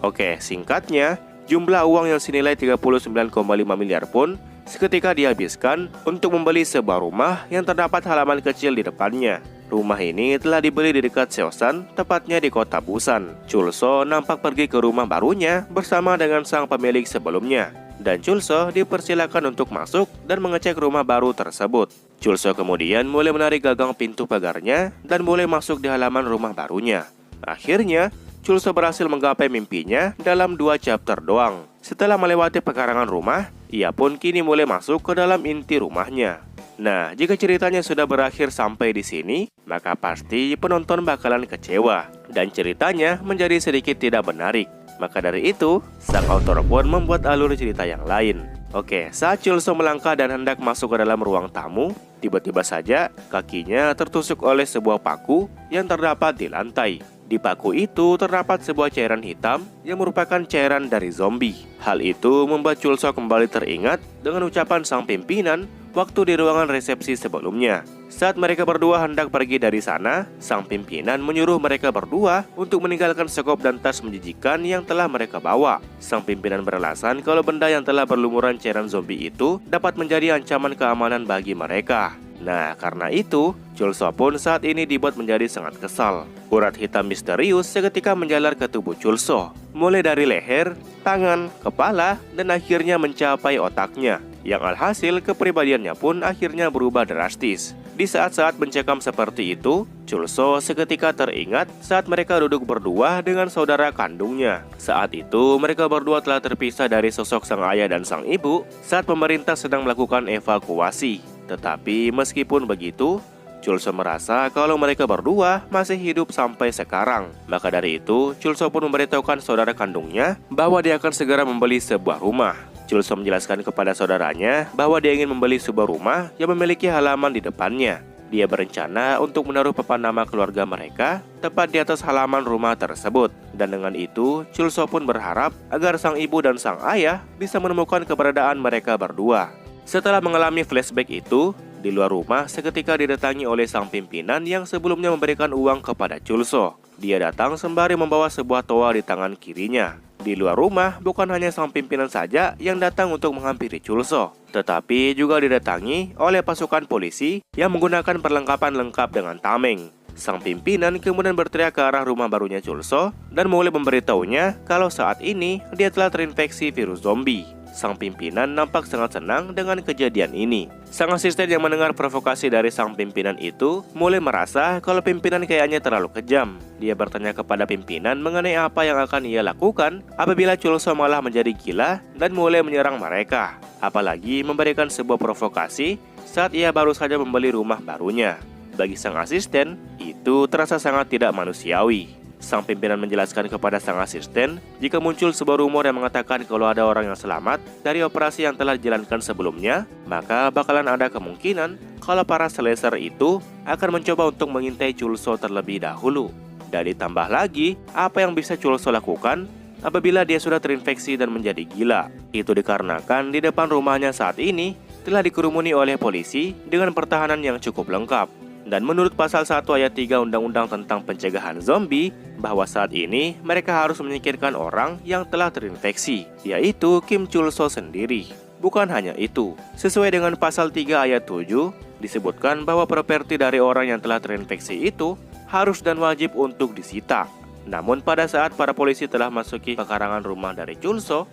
Oke, singkatnya, jumlah uang yang senilai 39,5 miliar pun seketika dihabiskan untuk membeli sebuah rumah yang terdapat halaman kecil di depannya. Rumah ini telah dibeli di dekat Seosan, tepatnya di kota Busan. Chulso nampak pergi ke rumah barunya bersama dengan sang pemilik sebelumnya. Dan Chulso dipersilakan untuk masuk dan mengecek rumah baru tersebut. Chulso kemudian mulai menarik gagang pintu pagarnya dan mulai masuk di halaman rumah barunya. Akhirnya, Chulso berhasil menggapai mimpinya dalam 2 chapter doang. Setelah melewati pekarangan rumah, ia pun kini mulai masuk ke dalam inti rumahnya. Nah, jika ceritanya sudah berakhir sampai di sini, maka pasti penonton bakalan kecewa dan ceritanya menjadi sedikit tidak menarik. Maka dari itu, sang author pun membuat alur cerita yang lain. Oke, saat Chulso melangkah dan hendak masuk ke dalam ruang tamu, tiba-tiba saja kakinya tertusuk oleh sebuah paku yang terdapat di lantai. Di paku itu terdapat sebuah cairan hitam yang merupakan cairan dari zombie. Hal itu membuat Chulso kembali teringat dengan ucapan sang pimpinan waktu di ruangan resepsi sebelumnya. Saat mereka berdua hendak pergi dari sana, sang pimpinan menyuruh mereka berdua untuk meninggalkan sekop dan tas menjijikan yang telah mereka bawa. Sang pimpinan beralasan kalau benda yang telah berlumuran cairan zombie itu dapat menjadi ancaman keamanan bagi mereka. Nah, karena itu, Chulso pun saat ini dibuat menjadi sangat kesal. Urat hitam misterius seketika menjalar ke tubuh Chulso, mulai dari leher, tangan, kepala, dan akhirnya mencapai otaknya. Yang alhasil kepribadiannya pun akhirnya berubah drastis. Di saat-saat mencekam seperti itu, Chulso seketika teringat saat mereka duduk berdua dengan saudara kandungnya. Saat itu, mereka berdua telah terpisah dari sosok sang ayah dan sang ibu saat pemerintah sedang melakukan evakuasi. Tetapi meskipun begitu, Chulso merasa kalau mereka berdua masih hidup sampai sekarang. Maka dari itu, Chulso pun memberitahukan saudara kandungnya bahwa dia akan segera membeli sebuah rumah. Chulso menjelaskan kepada saudaranya bahwa dia ingin membeli sebuah rumah yang memiliki halaman di depannya. Dia berencana untuk menaruh papan nama keluarga mereka tepat di atas halaman rumah tersebut. Dan dengan itu, Chulso pun berharap agar sang ibu dan sang ayah bisa menemukan keberadaan mereka berdua. Setelah mengalami flashback itu, di luar rumah seketika didatangi oleh sang pimpinan yang sebelumnya memberikan uang kepada Chulso. Dia datang sembari membawa sebuah toa di tangan kirinya. Di luar rumah bukan hanya sang pimpinan saja yang datang untuk menghampiri Chulso, tetapi juga didatangi oleh pasukan polisi yang menggunakan perlengkapan lengkap dengan tameng. Sang pimpinan kemudian berteriak ke arah rumah barunya Chulso dan mulai memberitahunya kalau saat ini dia telah terinfeksi virus zombie. Sang pimpinan nampak sangat senang dengan kejadian ini. Sang asisten yang mendengar provokasi dari sang pimpinan itu mulai merasa kalau pimpinan kayaknya terlalu kejam. Dia bertanya kepada pimpinan mengenai apa yang akan ia lakukan apabila Chulso malah menjadi gila dan mulai menyerang mereka. Apalagi memberikan sebuah provokasi saat ia baru saja membeli rumah barunya. Bagi sang asisten, itu terasa sangat tidak manusiawi. Sang pimpinan menjelaskan kepada sang asisten jika muncul sebuah rumor yang mengatakan kalau ada orang yang selamat dari operasi yang telah dijalankan sebelumnya, maka bakalan ada kemungkinan kalau para slasher itu akan mencoba untuk mengintai Chulso terlebih dahulu. Dan ditambah lagi, apa yang bisa Chulso lakukan apabila dia sudah terinfeksi dan menjadi gila? Itu dikarenakan di depan rumahnya saat ini telah dikerumuni oleh polisi dengan pertahanan yang cukup lengkap. Dan menurut pasal 1 ayat 3 Undang-Undang tentang pencegahan zombie, bahwa saat ini mereka harus menyingkirkan orang yang telah terinfeksi, yaitu Kim Chulso sendiri. Bukan hanya itu, sesuai dengan pasal 3 ayat 7, disebutkan bahwa properti dari orang yang telah terinfeksi itu harus dan wajib untuk disita. Namun pada saat para polisi telah masuki pekarangan rumah dari Chulso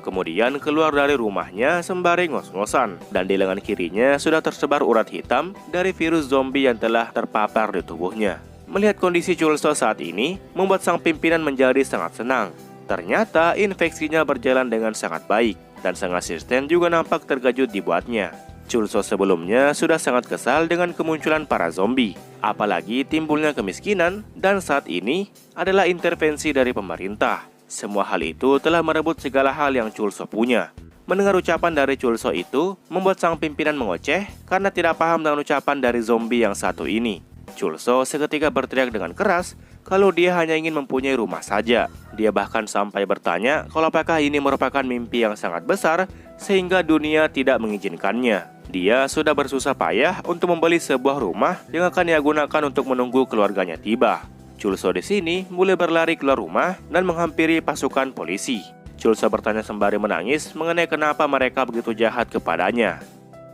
kemudian keluar dari rumahnya sembari ngos-ngosan, dan di lengan kirinya sudah tersebar urat hitam dari virus zombie yang telah terpapar di tubuhnya. Melihat kondisi Chulso saat ini, membuat sang pimpinan menjadi sangat senang. Ternyata infeksinya berjalan dengan sangat baik, dan sang asisten juga nampak terkejut dibuatnya. Chulso sebelumnya sudah sangat kesal dengan kemunculan para zombie, apalagi timbulnya kemiskinan, dan saat ini adalah intervensi dari pemerintah. Semua hal itu telah merebut segala hal yang Chulso punya. Mendengar ucapan dari Chulso itu, membuat sang pimpinan mengoceh karena tidak paham dengan ucapan dari zombie yang satu ini. Chulso seketika berteriak dengan keras kalau dia hanya ingin mempunyai rumah saja. Dia bahkan sampai bertanya kalau apakah ini merupakan mimpi yang sangat besar sehingga dunia tidak mengizinkannya. Dia sudah bersusah payah untuk membeli sebuah rumah yang akan ia gunakan untuk menunggu keluarganya tiba. Chulso di sini mulai berlari keluar rumah dan menghampiri pasukan polisi. Chulso bertanya sembari menangis mengenai kenapa mereka begitu jahat kepadanya.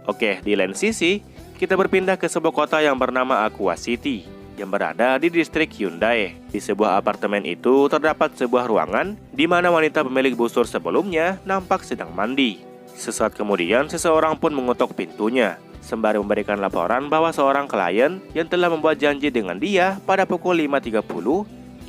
Oke, di lain sisi, kita berpindah ke sebuah kota yang bernama Aqua City yang berada di distrik Hyundai. Di sebuah apartemen itu terdapat sebuah ruangan di mana wanita pemilik busur sebelumnya nampak sedang mandi. Sesaat kemudian seseorang pun mengetuk pintunya sembari memberikan laporan bahwa seorang klien yang telah membuat janji dengan dia pada pukul 5.30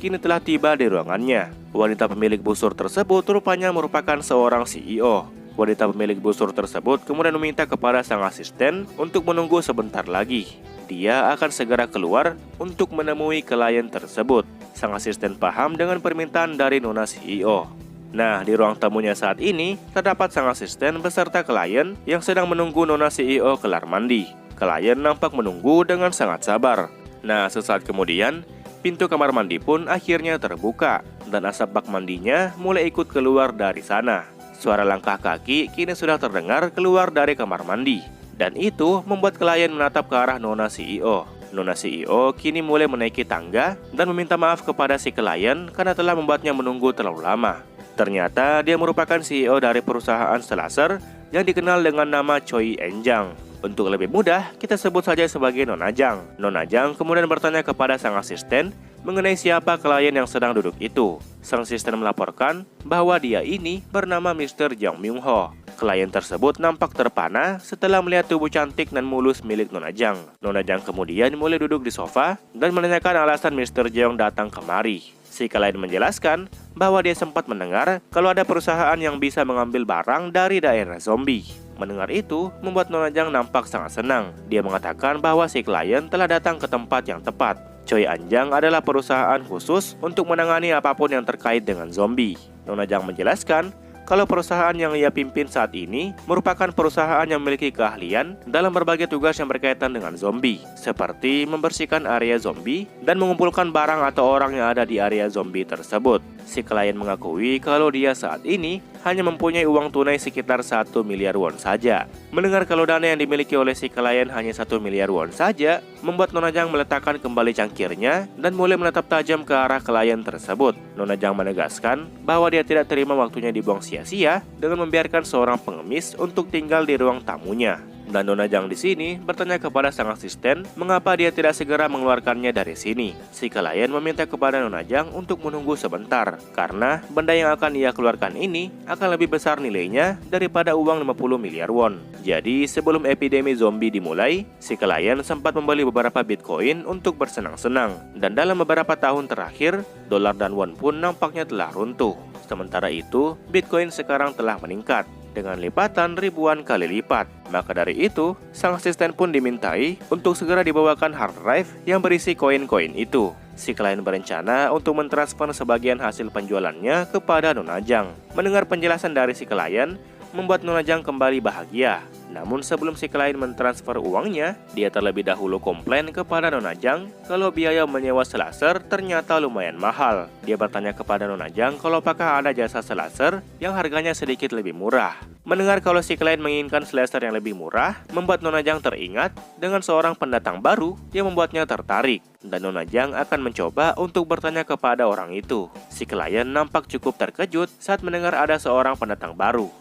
kini telah tiba di ruangannya. Wanita pemilik busur tersebut rupanya merupakan seorang CEO. Wanita pemilik busur tersebut kemudian meminta kepada sang asisten untuk menunggu sebentar lagi. Dia akan segera keluar untuk menemui klien tersebut. Sang asisten paham dengan permintaan dari nona CEO. Nah, di ruang tamunya saat ini terdapat sang asisten beserta klien yang sedang menunggu nona CEO kelar mandi. Klien nampak menunggu dengan sangat sabar. Nah, sesaat kemudian pintu kamar mandi pun akhirnya terbuka dan asap bak mandinya mulai ikut keluar dari sana. Suara langkah kaki kini sudah terdengar keluar dari kamar mandi, dan itu membuat klien menatap ke arah nona CEO. Nona CEO kini mulai menaiki tangga dan meminta maaf kepada si klien karena telah membuatnya menunggu terlalu lama. Ternyata dia merupakan CEO dari perusahaan selaser yang dikenal dengan nama Choi Enjang. Untuk lebih mudah, kita sebut saja sebagai Nona Jang. Nona Jang kemudian bertanya kepada sang asisten mengenai siapa klien yang sedang duduk itu. Sang asisten melaporkan bahwa dia ini bernama Mr. Jang Myung Ho. Klien tersebut nampak terpana setelah melihat tubuh cantik dan mulus milik Nona Jang. Nona Jang kemudian mulai duduk di sofa dan menanyakan alasan Mr. Jang datang kemari. Si klien menjelaskan bahwa dia sempat mendengar kalau ada perusahaan yang bisa mengambil barang dari daerah zombie. Mendengar itu, membuat Nona Jang nampak sangat senang. Dia mengatakan bahwa si klien telah datang ke tempat yang tepat. Choi Anjang adalah perusahaan khusus untuk menangani apapun yang terkait dengan zombie. Nona Jang menjelaskan kalau perusahaan yang ia pimpin saat ini merupakan perusahaan yang memiliki keahlian dalam berbagai tugas yang berkaitan dengan zombie, seperti membersihkan area zombie dan mengumpulkan barang atau orang yang ada di area zombie tersebut. Si klien mengakui kalau dia saat ini hanya mempunyai uang tunai sekitar 1 miliar won saja. Mendengar kalau dana yang dimiliki oleh si klien hanya 1 miliar won saja, membuat Nona Jang meletakkan kembali cangkirnya dan mulai menatap tajam ke arah klien tersebut. Nona Jang menegaskan bahwa dia tidak terima waktunya dibuang sia-sia dengan membiarkan seorang pengemis untuk tinggal di ruang tamunya. Dan Nona Jang di sini bertanya kepada sang asisten mengapa dia tidak segera mengeluarkannya dari sini. Si klien meminta kepada Nona Jang untuk menunggu sebentar karena benda yang akan ia keluarkan ini akan lebih besar nilainya daripada uang 50 miliar won. Jadi sebelum epidemi zombie dimulai, si klien sempat membeli beberapa bitcoin untuk bersenang-senang. Dan dalam beberapa tahun terakhir, dolar dan won pun nampaknya telah runtuh. Sementara itu, bitcoin sekarang telah meningkat dengan lipatan ribuan kali lipat. Maka dari itu, sang asisten pun dimintai untuk segera dibawakan hard drive yang berisi koin-koin itu. Si klien berencana untuk mentransfer sebagian hasil penjualannya kepada Nona Jang. Mendengar penjelasan dari si klien, membuat Nona Jang kembali bahagia. Namun sebelum si klien mentransfer uangnya, dia terlebih dahulu komplain kepada Nona Jang kalau biaya menyewa selaser ternyata lumayan mahal. Dia bertanya kepada Nona Jang kalau apakah ada jasa selaser yang harganya sedikit lebih murah. Mendengar kalau si klien menginginkan selaser yang lebih murah, membuat Nona Jang teringat dengan seorang pendatang baru yang membuatnya tertarik. Dan Nona Jang akan mencoba untuk bertanya kepada orang itu. Si klien nampak cukup terkejut saat mendengar ada seorang pendatang baru.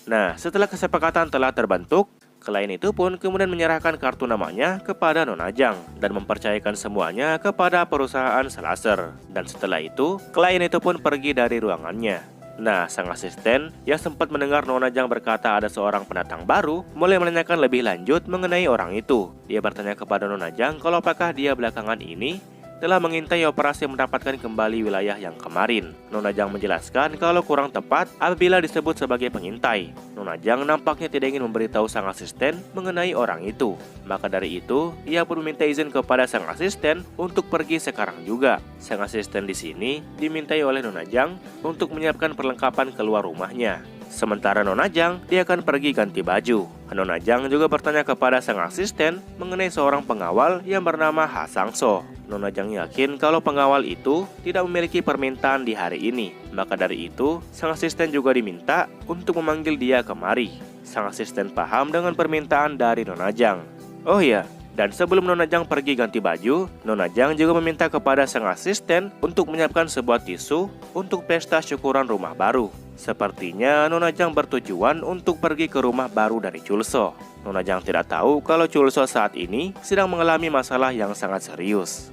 Nah, setelah kesepakatan telah terbentuk, klien itu pun kemudian menyerahkan kartu namanya kepada Nona Jang dan mempercayakan semuanya kepada perusahaan selaser. Dan setelah itu, klien itu pun pergi dari ruangannya. Nah, sang asisten yang sempat mendengar Nona Jang berkata ada seorang pendatang baru mulai menanyakan lebih lanjut mengenai orang itu. Dia bertanya kepada Nona Jang kalau apakah dia belakangan ini telah mengintai operasi mendapatkan kembali wilayah yang kemarin. Nona Jang menjelaskan kalau kurang tepat apabila disebut sebagai pengintai. Nona Jang nampaknya tidak ingin memberitahu sang asisten mengenai orang itu. Maka dari itu, ia pun meminta izin kepada sang asisten untuk pergi sekarang juga. Sang asisten di sini dimintai oleh Nona Jang untuk menyiapkan perlengkapan keluar rumahnya. Sementara Nona Jang, dia akan pergi ganti baju. Nona Jang juga bertanya kepada sang asisten mengenai seorang pengawal yang bernama Ha Sang-so. Nona Jang yakin kalau pengawal itu tidak memiliki permintaan di hari ini. Maka dari itu, sang asisten juga diminta untuk memanggil dia kemari. Sang asisten paham dengan permintaan dari Nona Jang. Oh iya, dan sebelum Nona Jang pergi ganti baju, Nona Jang juga meminta kepada sang asisten untuk menyiapkan sebuah tisu untuk pesta syukuran rumah baru. Sepertinya Nona Jang bertujuan untuk pergi ke rumah baru dari Chulso. Nona Jang tidak tahu kalau Chulso saat ini sedang mengalami masalah yang sangat serius.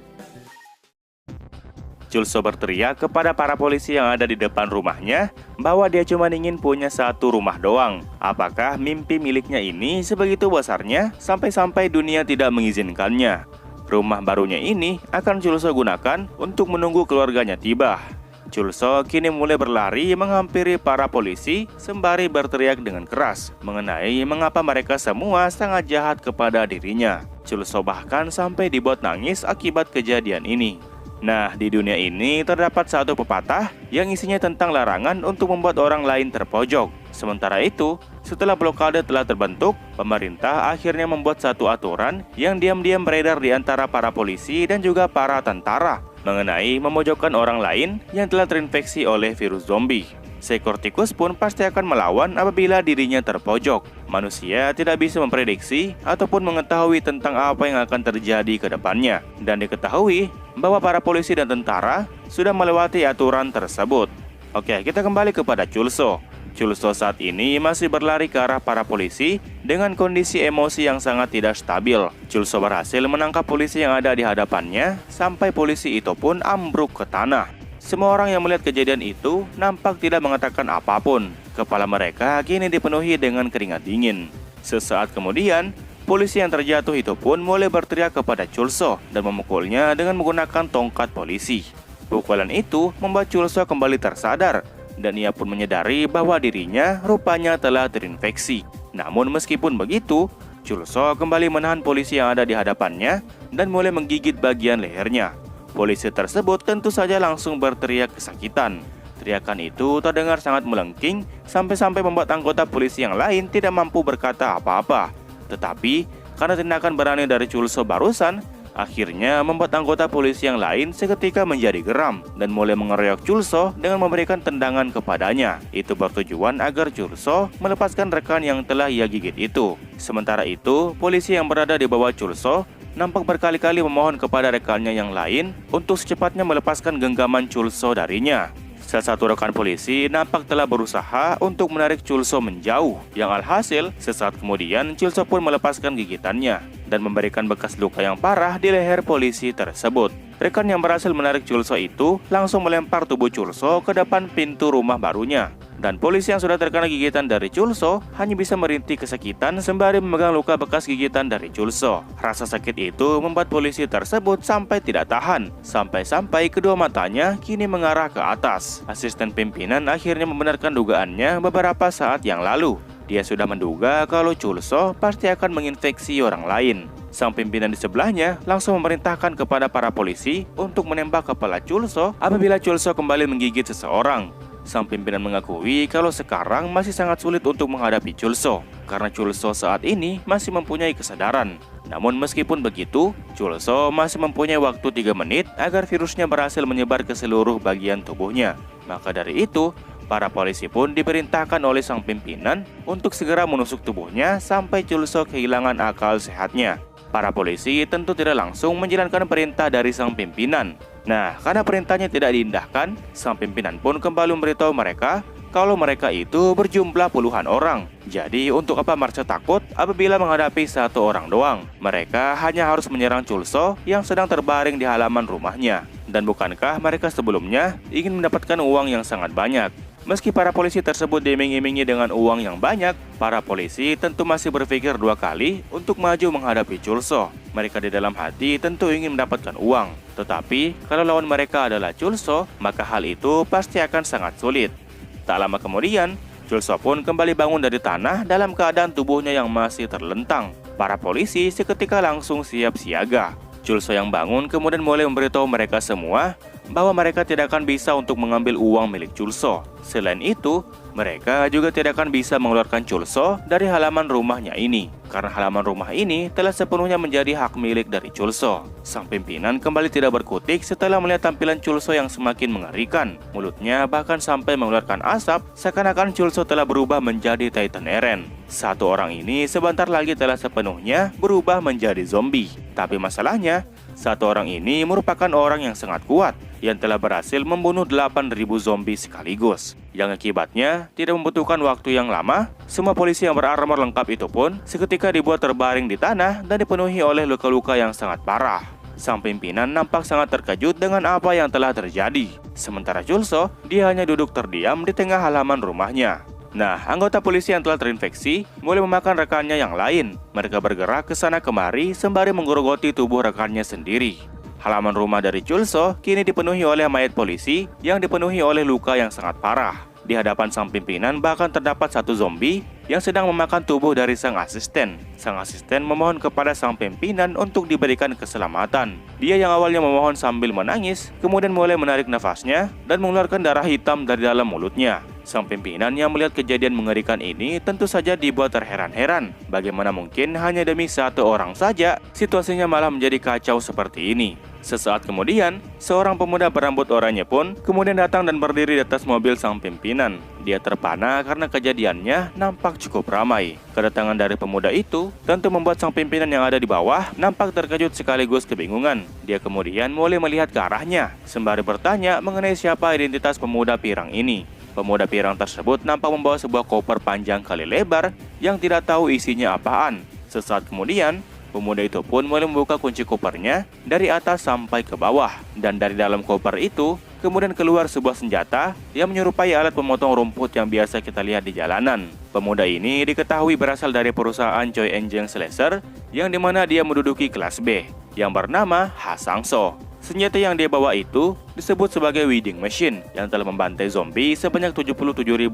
Chulso berteriak kepada para polisi yang ada di depan rumahnya bahwa dia cuma ingin punya satu rumah doang. Apakah mimpi miliknya ini sebegitu besarnya sampai-sampai dunia tidak mengizinkannya? Rumah barunya ini akan Chulso gunakan untuk menunggu keluarganya tiba. Chulso kini mulai berlari menghampiri para polisi sembari berteriak dengan keras mengenai mengapa mereka semua sangat jahat kepada dirinya. Chulso bahkan sampai dibuat nangis akibat kejadian ini. Nah, di dunia ini terdapat satu pepatah yang isinya tentang larangan untuk membuat orang lain terpojok. Sementara itu, setelah blokade telah terbentuk, pemerintah akhirnya membuat satu aturan yang diam-diam beredar di antara para polisi dan juga para tentara mengenai memojokkan orang lain yang telah terinfeksi oleh virus zombie. Seekor tikus pun pasti akan melawan apabila dirinya terpojok. Manusia tidak bisa memprediksi ataupun mengetahui tentang apa yang akan terjadi ke depannya. Dan diketahui bahwa para polisi dan tentara sudah melewati aturan tersebut. Oke, kita kembali kepada Chulso. Chulso saat ini masih berlari ke arah para polisi dengan kondisi emosi yang sangat tidak stabil. Chulso berhasil menangkap polisi yang ada di hadapannya sampai polisi itu pun ambruk ke tanah. Semua orang yang melihat kejadian itu nampak tidak mengatakan apapun. Kepala mereka kini dipenuhi dengan keringat dingin. Sesaat kemudian, polisi yang terjatuh itu pun mulai berteriak kepada Chulso dan memukulnya dengan menggunakan tongkat polisi. Pukulan itu membuat Chulso kembali tersadar dan ia pun menyadari bahwa dirinya rupanya telah terinfeksi. Namun meskipun begitu, Chulso kembali menahan polisi yang ada di hadapannya dan mulai menggigit bagian lehernya. Polisi tersebut tentu saja langsung berteriak kesakitan. Teriakan itu terdengar sangat melengking sampai-sampai membuat anggota polisi yang lain tidak mampu berkata apa-apa. Tetapi karena tindakan berani dari Chulso barusan, akhirnya membuat anggota polisi yang lain seketika menjadi geram dan mulai mengeroyok Chulso dengan memberikan tendangan kepadanya. Itu bertujuan agar Chulso melepaskan rekan yang telah ia gigit itu. Sementara itu, polisi yang berada di bawah Chulso nampak berkali-kali memohon kepada rekannya yang lain untuk secepatnya melepaskan genggaman Chulso darinya. Salah satu rekan polisi nampak telah berusaha untuk menarik Chulso menjauh, yang alhasil sesaat kemudian Chulso pun melepaskan gigitannya dan memberikan bekas luka yang parah di leher polisi tersebut. Rekan yang berhasil menarik Chulso itu langsung melempar tubuh Chulso ke depan pintu rumah barunya. Dan polisi yang sudah terkena gigitan dari Chulso hanya bisa merintih kesakitan sembari memegang luka bekas gigitan dari Chulso. Rasa sakit itu membuat polisi tersebut sampai tidak tahan, sampai-sampai kedua matanya kini mengarah ke atas. Asisten pimpinan akhirnya membenarkan dugaannya beberapa saat yang lalu. Dia sudah menduga kalau Chulso pasti akan menginfeksi orang lain. Sang pimpinan di sebelahnya langsung memerintahkan kepada para polisi untuk menembak kepala Chulso apabila Chulso kembali menggigit seseorang. Sang pimpinan mengakui kalau sekarang masih sangat sulit untuk menghadapi Chulso karena Chulso saat ini masih mempunyai kesadaran. Namun meskipun begitu, Chulso masih mempunyai waktu 3 menit agar virusnya berhasil menyebar ke seluruh bagian tubuhnya. Maka dari itu, para polisi pun diperintahkan oleh sang pimpinan untuk segera menusuk tubuhnya sampai Chulso kehilangan akal sehatnya. Para polisi tentu tidak langsung menjalankan perintah dari sang pimpinan. Nah, karena perintahnya tidak diindahkan, sang pimpinan pun kembali memberitahu mereka kalau mereka itu berjumlah puluhan orang. Jadi untuk apa merasa takut apabila menghadapi satu orang doang? Mereka hanya harus menyerang Chulso yang sedang terbaring di halaman rumahnya. Dan bukankah mereka sebelumnya ingin mendapatkan uang yang sangat banyak? Meski para polisi tersebut diiming-imingi dengan uang yang banyak, para polisi tentu masih berpikir dua kali untuk maju menghadapi Chulso. Mereka di dalam hati tentu ingin mendapatkan uang. Tetapi kalau lawan mereka adalah Chulso, maka hal itu pasti akan sangat sulit. Tak lama kemudian, Chulso pun kembali bangun dari tanah dalam keadaan tubuhnya yang masih terlentang. Para polisi seketika langsung siap siaga. Chulso yang bangun kemudian mulai memberitahu mereka semua bahwa mereka tidak akan bisa untuk mengambil uang milik Chulso. Selain itu, mereka juga tidak akan bisa mengeluarkan Chulso dari halaman rumahnya ini, karena halaman rumah ini telah sepenuhnya menjadi hak milik dari Chulso. Sang pimpinan kembali tidak berkutik setelah melihat tampilan Chulso yang semakin mengerikan. Mulutnya bahkan sampai mengeluarkan asap, seakan-akan Chulso telah berubah menjadi Titan Eren. Satu orang ini sebentar lagi telah sepenuhnya berubah menjadi zombie. Tapi masalahnya, satu orang ini merupakan orang yang sangat kuat, yang telah berhasil membunuh 8.000 zombie sekaligus. Yang akibatnya tidak membutuhkan waktu yang lama, semua polisi yang berarmor lengkap itu pun seketika dibuat terbaring di tanah dan dipenuhi oleh luka-luka yang sangat parah. Sang pimpinan nampak sangat terkejut dengan apa yang telah terjadi. Sementara Chulso, dia hanya duduk terdiam di tengah halaman rumahnya. Nah, anggota polisi yang telah terinfeksi mulai memakan rekannya yang lain. Mereka bergerak ke sana kemari sembari menggerogoti tubuh rekannya sendiri. Halaman rumah dari Chulso kini dipenuhi oleh mayat polisi yang dipenuhi oleh luka yang sangat parah. Di hadapan sang pimpinan bahkan terdapat satu zombie yang sedang memakan tubuh dari sang asisten. Sang asisten memohon kepada sang pimpinan untuk diberikan keselamatan. Dia yang awalnya memohon sambil menangis, kemudian mulai menarik nafasnya dan mengeluarkan darah hitam dari dalam mulutnya. Sang pimpinan yang melihat kejadian mengerikan ini tentu saja dibuat terheran-heran. Bagaimana mungkin hanya demi satu orang saja situasinya malah menjadi kacau seperti ini. Sesaat kemudian, seorang pemuda berambut oranye pun kemudian datang dan berdiri di atas mobil sang pimpinan. Dia terpana karena kejadiannya nampak cukup ramai. Kedatangan dari pemuda itu tentu membuat sang pimpinan yang ada di bawah nampak terkejut sekaligus kebingungan. Dia kemudian mulai melihat ke arahnya, sembari bertanya mengenai siapa identitas pemuda pirang ini. Pemuda pirang tersebut nampak membawa sebuah koper panjang kali lebar yang tidak tahu isinya apaan. Sesaat kemudian, pemuda itu pun mulai membuka kunci kopernya dari atas sampai ke bawah. Dan dari dalam koper itu, kemudian keluar sebuah senjata yang menyerupai alat pemotong rumput yang biasa kita lihat di jalanan. Pemuda ini diketahui berasal dari perusahaan Choi Enjing Slasher, yang dimana dia menduduki kelas B, yang bernama Ha Sang-so. Senjata yang dia bawa itu disebut sebagai Weeding Machine yang telah membantai zombie sebanyak 77.890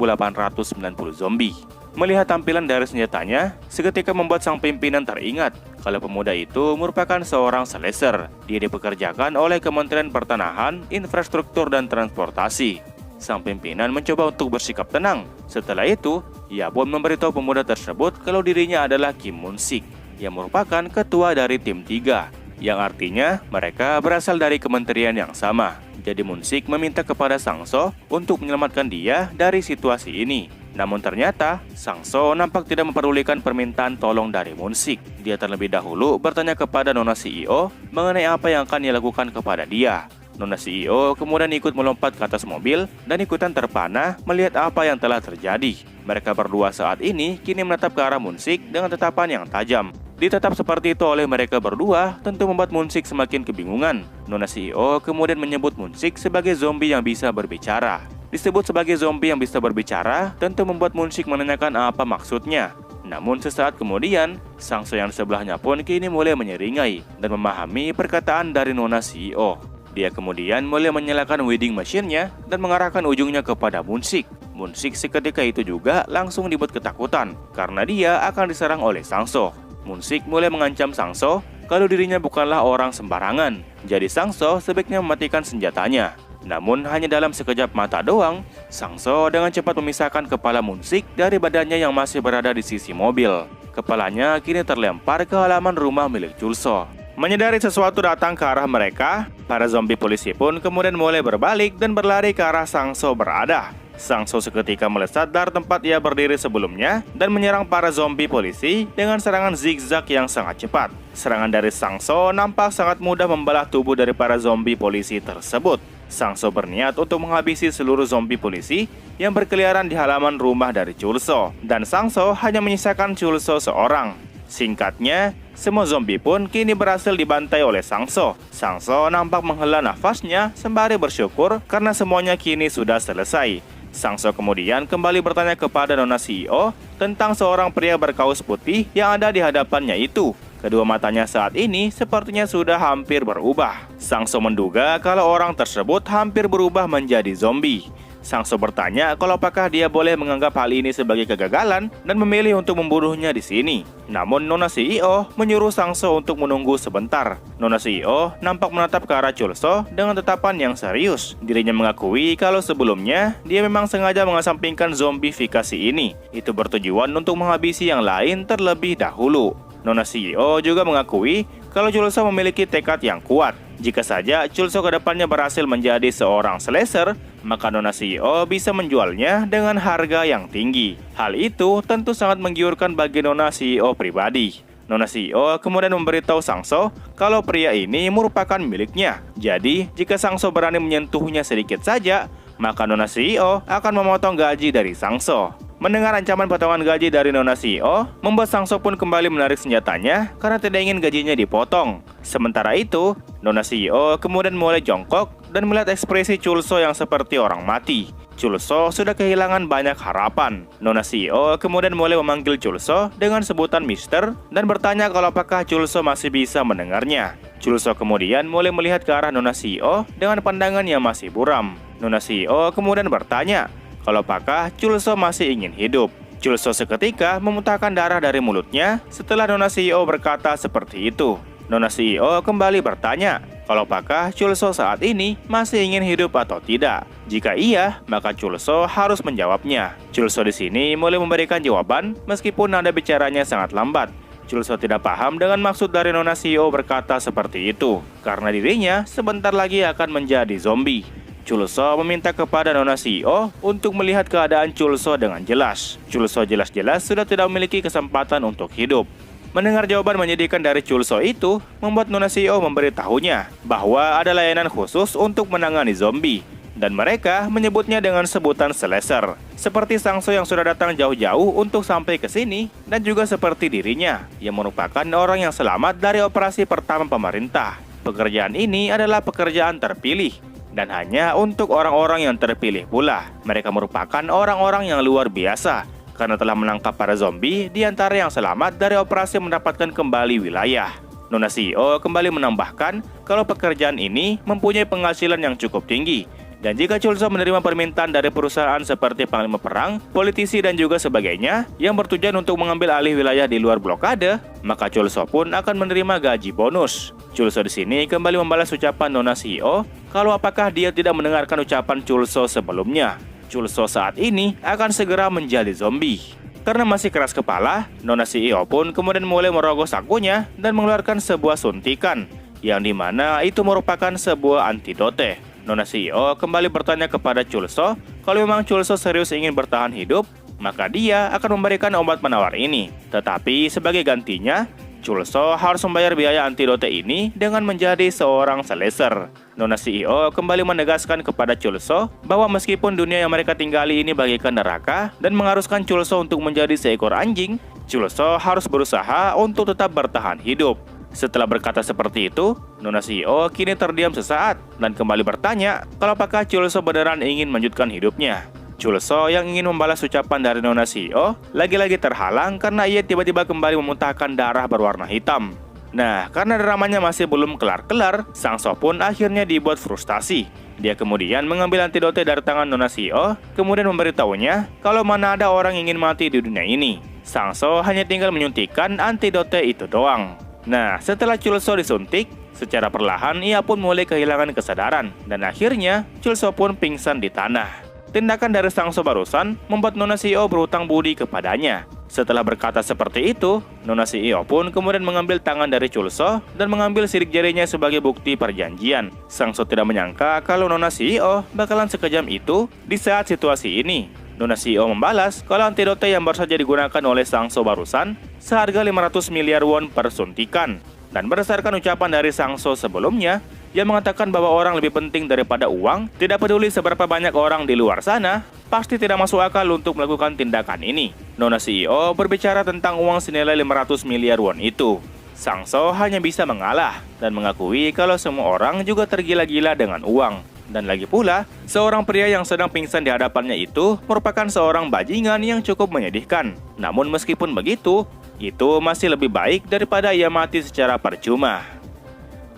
zombie. Melihat tampilan dari senjatanya, seketika membuat sang pimpinan teringat kalau pemuda itu merupakan seorang slasher. Dia dipekerjakan oleh Kementerian Pertanahan, Infrastruktur dan Transportasi. Sang pimpinan mencoba untuk bersikap tenang. Setelah itu, ia pun memberitahu pemuda tersebut kalau dirinya adalah Kim Moon-sik, yang merupakan ketua dari tim 3. Yang artinya mereka berasal dari kementerian yang sama. Jadi Moon-sik meminta kepada Sang-so untuk menyelamatkan dia dari situasi ini. Namun ternyata Sang-so nampak tidak memperdulikan permintaan tolong dari Moon-sik. Dia terlebih dahulu bertanya kepada Nona CEO mengenai apa yang akan dilakukan kepada dia. Nona CEO kemudian ikut melompat ke atas mobil dan ikutan terpana melihat apa yang telah terjadi. Mereka berdua saat ini kini menatap ke arah Moon-sik dengan tatapan yang tajam. Ditetap seperti itu oleh mereka berdua tentu membuat Moon-sik semakin kebingungan. Nona CEO kemudian menyebut Moon-sik sebagai zombie yang bisa berbicara. Disebut sebagai zombie yang bisa berbicara tentu membuat Moon-sik menanyakan apa maksudnya. Namun sesaat kemudian, Sang-so yang sebelahnya pun kini mulai menyeringai dan memahami perkataan dari Nona CEO. Dia kemudian mulai menyalakan Weeding Machine-nya dan mengarahkan ujungnya kepada Moon-sik. Moon-sik seketika itu juga langsung dibuat ketakutan karena dia akan diserang oleh Sang-so. Moon-sik mulai mengancam Sang-so kalau dirinya bukanlah orang sembarangan. Jadi Sang-so sebaiknya mematikan senjatanya. Namun hanya dalam sekejap mata doang, Sang-so dengan cepat memisahkan kepala Moon-sik dari badannya yang masih berada di sisi mobil. Kepalanya kini terlempar ke halaman rumah milik Chulso. Menyadari sesuatu datang ke arah mereka, para zombie polisi pun kemudian mulai berbalik dan berlari ke arah Sang-so berada. Sang-so seketika melesat dari tempat ia berdiri sebelumnya dan menyerang para zombie polisi dengan serangan zigzag yang sangat cepat. Serangan dari Sang-so nampak sangat mudah membelah tubuh dari para zombie polisi tersebut. Sangso berniat untuk menghabisi seluruh zombie polisi yang berkeliaran di halaman rumah dari Chulso, dan Sangso hanya menyisakan Chulso seorang. Singkatnya, semua zombie pun kini berhasil dibantai oleh Sangso. Sangso nampak menghela nafasnya sembari bersyukur karena semuanya kini sudah selesai. Sangso kemudian kembali bertanya kepada Nona CEO tentang seorang pria berkaus putih yang ada di hadapannya itu. Kedua matanya saat ini sepertinya sudah hampir berubah. Sangso menduga kalau orang tersebut hampir berubah menjadi zombie. Sangso bertanya kalau apakah dia boleh menganggap hal ini sebagai kegagalan dan memilih untuk membunuhnya di sini. Namun Nona CEO menyuruh Sangso untuk menunggu sebentar. Nona CEO nampak menatap ke arah Chulso dengan tatapan yang serius. Dirinya mengakui kalau sebelumnya dia memang sengaja mengesampingkan zombifikasi ini. Itu bertujuan untuk menghabisi yang lain terlebih dahulu. Nona CEO juga mengakui kalau Chulso memiliki tekad yang kuat. Jika saja Chulso kedepannya berhasil menjadi seorang slasher, maka Nona CEO bisa menjualnya dengan harga yang tinggi. Hal itu tentu sangat menggiurkan bagi Nona CEO pribadi. Nona CEO kemudian memberitahu Sangso kalau pria ini merupakan miliknya. Jadi, jika Sangso berani menyentuhnya sedikit saja, maka Nona CEO akan memotong gaji dari Sangso. Mendengar ancaman potongan gaji dari Nona CEO, membuat Sangso pun kembali menarik senjatanya karena tidak ingin gajinya dipotong. Sementara itu, Nona CEO kemudian mulai jongkok dan melihat ekspresi Chulso yang seperti orang mati. Chulso sudah kehilangan banyak harapan. Nona CEO kemudian mulai memanggil Chulso dengan sebutan Mister dan bertanya kalau apakah Chulso masih bisa mendengarnya. Chulso kemudian mulai melihat ke arah Nona CEO dengan pandangan yang masih buram. Nona CEO kemudian bertanya kalau apakah Chulso masih ingin hidup. Chulso seketika memuntahkan darah dari mulutnya setelah Nona CEO berkata seperti itu. Nona CEO kembali bertanya kalau apakah Chulso saat ini masih ingin hidup atau tidak. Jika iya, maka Chulso harus menjawabnya. Chulso di sini mulai memberikan jawaban meskipun nada bicaranya sangat lambat. Chulso tidak paham dengan maksud dari Nona CEO berkata seperti itu, karena dirinya sebentar lagi akan menjadi zombie. Chulso meminta kepada Nona CEO untuk melihat keadaan Chulso dengan jelas. Chulso jelas-jelas sudah tidak memiliki kesempatan untuk hidup. Mendengar jawaban menyedihkan dari Chulso itu, membuat Nona CEO memberitahunya bahwa ada layanan khusus untuk menangani zombie, dan mereka menyebutnya dengan sebutan slasher. Seperti Sangso yang sudah datang jauh-jauh untuk sampai ke sini, dan juga seperti dirinya, yang merupakan orang yang selamat dari operasi pertama pemerintah. Pekerjaan ini adalah pekerjaan terpilih, dan hanya untuk orang-orang yang terpilih pula. Mereka merupakan orang-orang yang luar biasa, karena telah menangkap para zombie di antara yang selamat dari operasi mendapatkan kembali wilayah. Nona CEO kembali menambahkan kalau pekerjaan ini mempunyai penghasilan yang cukup tinggi. Dan jika Chulso menerima permintaan dari perusahaan seperti panglima perang, politisi dan juga sebagainya yang bertujuan untuk mengambil alih wilayah di luar blokade, maka Chulso pun akan menerima gaji bonus. Chulso di sini kembali membalas ucapan Nona CEO kalau apakah dia tidak mendengarkan ucapan Chulso sebelumnya. Chulso saat ini akan segera menjadi zombie. Karena masih keras kepala, Nona CEO pun kemudian mulai merogoh sakunya dan mengeluarkan sebuah suntikan, yang dimana itu merupakan sebuah antidote. Nona CEO kembali bertanya kepada Chulso kalau memang Chulso serius ingin bertahan hidup, maka dia akan memberikan obat penawar ini. Tetapi sebagai gantinya, Chulso harus membayar biaya antidote ini dengan menjadi seorang slasher. Nona CEO kembali menegaskan kepada Chulso bahwa meskipun dunia yang mereka tinggali ini bagaikan neraka dan mengharuskan Chulso untuk menjadi seekor anjing, Chulso harus berusaha untuk tetap bertahan hidup. Setelah berkata seperti itu, Nona CEO kini terdiam sesaat dan kembali bertanya kalau apakah Chulso beneran ingin melanjutkan hidupnya. Chulso yang ingin membalas ucapan dari Nona CEO lagi-lagi terhalang karena ia tiba-tiba kembali memuntahkan darah berwarna hitam. Nah, karena dramanya masih belum kelar-kelar, Sangso pun akhirnya dibuat frustasi. Dia kemudian mengambil antidote dari tangan Nona CEO, kemudian memberitahunya kalau mana ada orang ingin mati di dunia ini. Sangso hanya tinggal menyuntikkan antidote itu doang. Nah, setelah Chulso disuntik, secara perlahan ia pun mulai kehilangan kesadaran, dan akhirnya Chulso pun pingsan di tanah. Tindakan dari Sangso barusan membuat Nona CEO berhutang budi kepadanya. Setelah berkata seperti itu, Nona CEO pun kemudian mengambil tangan dari Chulso dan mengambil sidik jarinya sebagai bukti perjanjian. Sangso tidak menyangka kalau Nona CEO bakalan sekejam itu di saat situasi ini. Nona CEO membalas kalau antidote yang baru saja digunakan oleh Sangso barusan seharga 500 miliar won per suntikan. Dan berdasarkan ucapan dari Sangso sebelumnya, yang mengatakan bahwa orang lebih penting daripada uang. Tidak peduli seberapa banyak orang di luar sana, pasti tidak masuk akal untuk melakukan tindakan ini. Nona CEO berbicara tentang uang senilai 500 miliar won itu. Sang So hanya bisa mengalah dan mengakui kalau semua orang juga tergila-gila dengan uang. Dan lagi pula, seorang pria yang sedang pingsan di hadapannya itu merupakan seorang bajingan yang cukup menyedihkan. Namun meskipun begitu, itu masih lebih baik daripada ia mati secara percuma.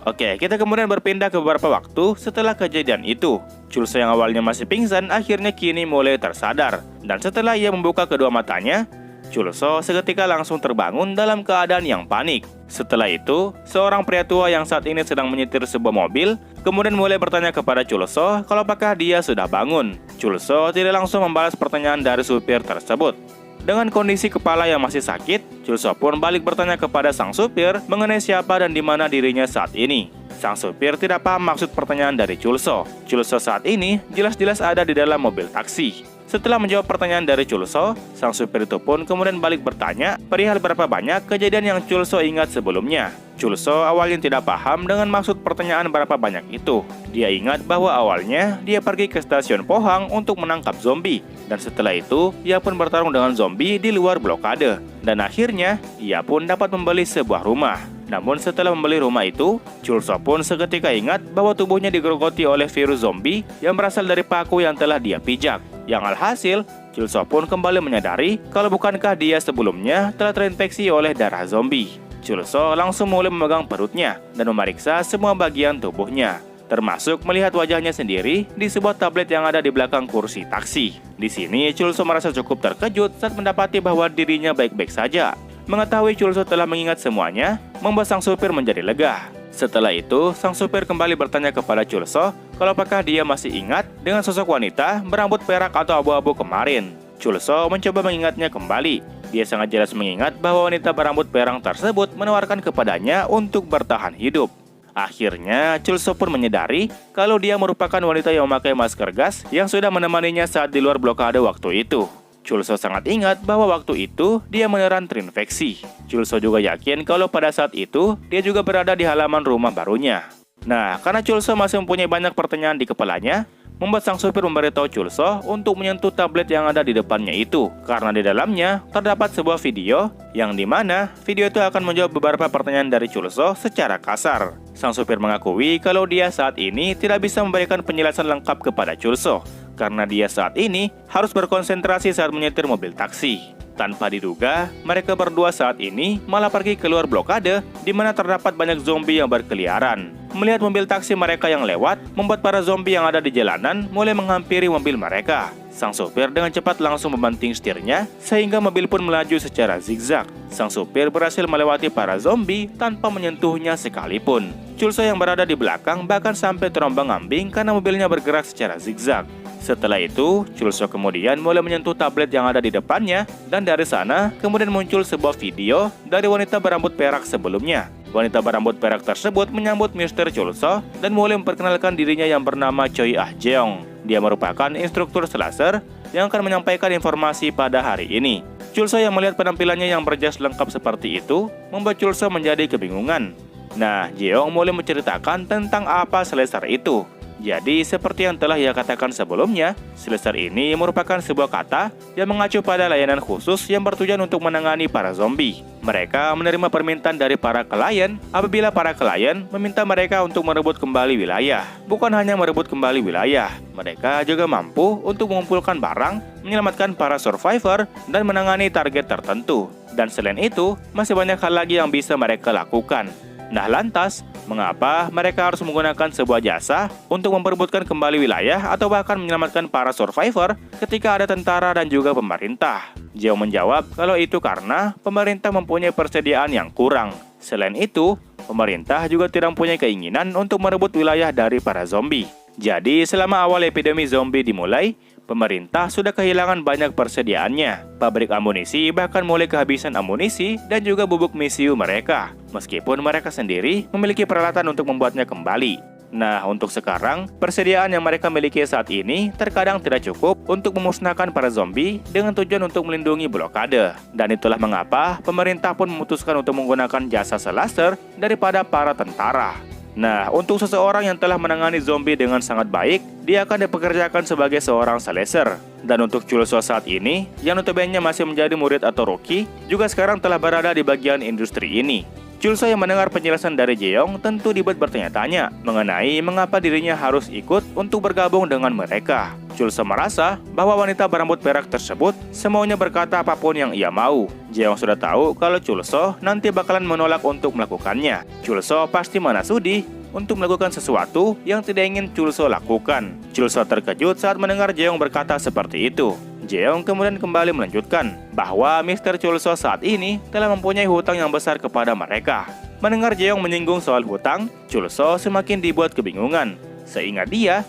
Oke, kita kemudian berpindah ke beberapa waktu setelah kejadian itu. Chul So yang awalnya masih pingsan akhirnya kini mulai tersadar. Dan setelah ia membuka kedua matanya, Chul So seketika langsung terbangun dalam keadaan yang panik. Setelah itu, seorang pria tua yang saat ini sedang menyetir sebuah mobil kemudian mulai bertanya kepada Chul So kalau apakah dia sudah bangun. Chul So tidak langsung membalas pertanyaan dari supir tersebut. Dengan kondisi kepala yang masih sakit, Chul So pun balik bertanya kepada sang supir mengenai siapa dan di mana dirinya saat ini. Sang supir tidak paham maksud pertanyaan dari Chul So. Chul So saat ini jelas-jelas ada di dalam mobil taksi. Setelah menjawab pertanyaan dari Chul So, sang supir itu pun kemudian balik bertanya perihal berapa banyak kejadian yang Chul So ingat sebelumnya. Chul So awalnya tidak paham dengan maksud pertanyaan berapa banyak itu. Dia ingat bahwa awalnya dia pergi ke stasiun Pohang untuk menangkap zombie. Dan setelah itu, ia pun bertarung dengan zombie di luar blokade. Dan akhirnya, ia pun dapat membeli sebuah rumah. Namun setelah membeli rumah itu, Chul So pun seketika ingat bahwa tubuhnya digerogoti oleh virus zombie yang berasal dari paku yang telah dia pijak. Yang alhasil, Chul So pun kembali menyadari kalau bukankah dia sebelumnya telah terinfeksi oleh darah zombie. Chul So langsung mulai memegang perutnya dan memeriksa semua bagian tubuhnya, termasuk melihat wajahnya sendiri di sebuah tablet yang ada di belakang kursi taksi. Di sini, Chul So merasa cukup terkejut saat mendapati bahwa dirinya baik-baik saja. Mengetahui Chul So telah mengingat semuanya, membuat sang supir menjadi lega. Setelah itu, sang supir kembali bertanya kepada Chul So kalau apakah dia masih ingat dengan sosok wanita berambut perak atau abu-abu kemarin. Chul So mencoba mengingatnya kembali. Dia sangat jelas mengingat bahwa wanita berambut perak tersebut menawarkan kepadanya untuk bertahan hidup. Akhirnya, Chul So pun menyadari kalau dia merupakan wanita yang memakai masker gas yang sudah menemaninya saat di luar blokade waktu itu. Chul So sangat ingat bahwa waktu itu dia beneran terinfeksi. Chul So juga yakin kalau pada saat itu dia juga berada di halaman rumah barunya. Nah, karena Chul So masih mempunyai banyak pertanyaan di kepalanya, membuat sang supir memberitahu Chul So untuk menyentuh tablet yang ada di depannya itu. Karena di dalamnya terdapat sebuah video yang dimana video itu akan menjawab beberapa pertanyaan dari Chul So secara kasar. Sang supir mengakui kalau dia saat ini tidak bisa memberikan penjelasan lengkap kepada Chul So karena dia saat ini harus berkonsentrasi saat menyetir mobil taksi. Tanpa diduga, mereka berdua saat ini malah pergi keluar blokade di mana terdapat banyak zombie yang berkeliaran. Melihat mobil taksi mereka yang lewat, membuat para zombie yang ada di jalanan mulai menghampiri mobil mereka. Sang supir dengan cepat langsung membanting setirnya sehingga mobil pun melaju secara zigzag. Sang supir berhasil melewati para zombie tanpa menyentuhnya sekalipun. Chul So yang berada di belakang bahkan sampai terombang-ambing karena mobilnya bergerak secara zigzag. Setelah itu, Chul So kemudian mulai menyentuh tablet yang ada di depannya dan dari sana kemudian muncul sebuah video dari wanita berambut perak sebelumnya. Wanita berambut perak tersebut menyambut Mr. Chul So dan mulai memperkenalkan dirinya yang bernama Choi Ah Jeong. Dia merupakan instruktur slasher yang akan menyampaikan informasi pada hari ini. Chul So yang melihat penampilannya yang berjas lengkap seperti itu membuat Chul So menjadi kebingungan. Nah, Jeong mulai menceritakan tentang apa slasher itu. Jadi, seperti yang telah ia katakan sebelumnya, slasher ini merupakan sebuah kata yang mengacu pada layanan khusus yang bertujuan untuk menangani para zombie. Mereka menerima permintaan dari para klien apabila para klien meminta mereka untuk merebut kembali wilayah. Bukan hanya merebut kembali wilayah, mereka juga mampu untuk mengumpulkan barang, menyelamatkan para survivor, dan menangani target tertentu. Dan selain itu, masih banyak hal lagi yang bisa mereka lakukan. Nah lantas, mengapa mereka harus menggunakan sebuah jasa untuk memperebutkan kembali wilayah atau bahkan menyelamatkan para survivor ketika ada tentara dan juga pemerintah? Jeong menjawab kalau itu karena pemerintah mempunyai persediaan yang kurang. Selain itu, pemerintah juga tidak mempunyai keinginan untuk merebut wilayah dari para zombie. Jadi, selama awal epidemi zombie dimulai, pemerintah sudah kehilangan banyak persediaannya. Pabrik amunisi bahkan mulai kehabisan amunisi dan juga bubuk misiu mereka. Meskipun mereka sendiri memiliki peralatan untuk membuatnya kembali. Nah, untuk sekarang, persediaan yang mereka miliki saat ini terkadang tidak cukup untuk memusnahkan para zombie dengan tujuan untuk melindungi blokade. Dan itulah mengapa pemerintah pun memutuskan untuk menggunakan jasa slasher daripada para tentara. Nah, untuk seseorang yang telah menangani zombie dengan sangat baik, dia akan dipekerjakan sebagai seorang slasher. Dan untuk Chulso saat ini, yang notabene masih menjadi murid atau rookie, juga sekarang telah berada di bagian industri ini. Chulso yang mendengar penjelasan dari Jeong tentu dibuat bertanya-tanya mengenai mengapa dirinya harus ikut untuk bergabung dengan mereka. Chulso merasa bahwa wanita berambut perak tersebut semaunya berkata apapun yang ia mau. Jeong sudah tahu kalau Chulso nanti bakalan menolak untuk melakukannya. Chulso pasti mana sudi untuk melakukan sesuatu yang tidak ingin Chulso lakukan. Chulso terkejut saat mendengar Jeong berkata seperti itu. Jeong kemudian kembali melanjutkan bahwa Mr. Chulso saat ini telah mempunyai hutang yang besar kepada mereka. Mendengar Jeong menyinggung soal hutang, Chulso semakin dibuat kebingungan. Seingat dia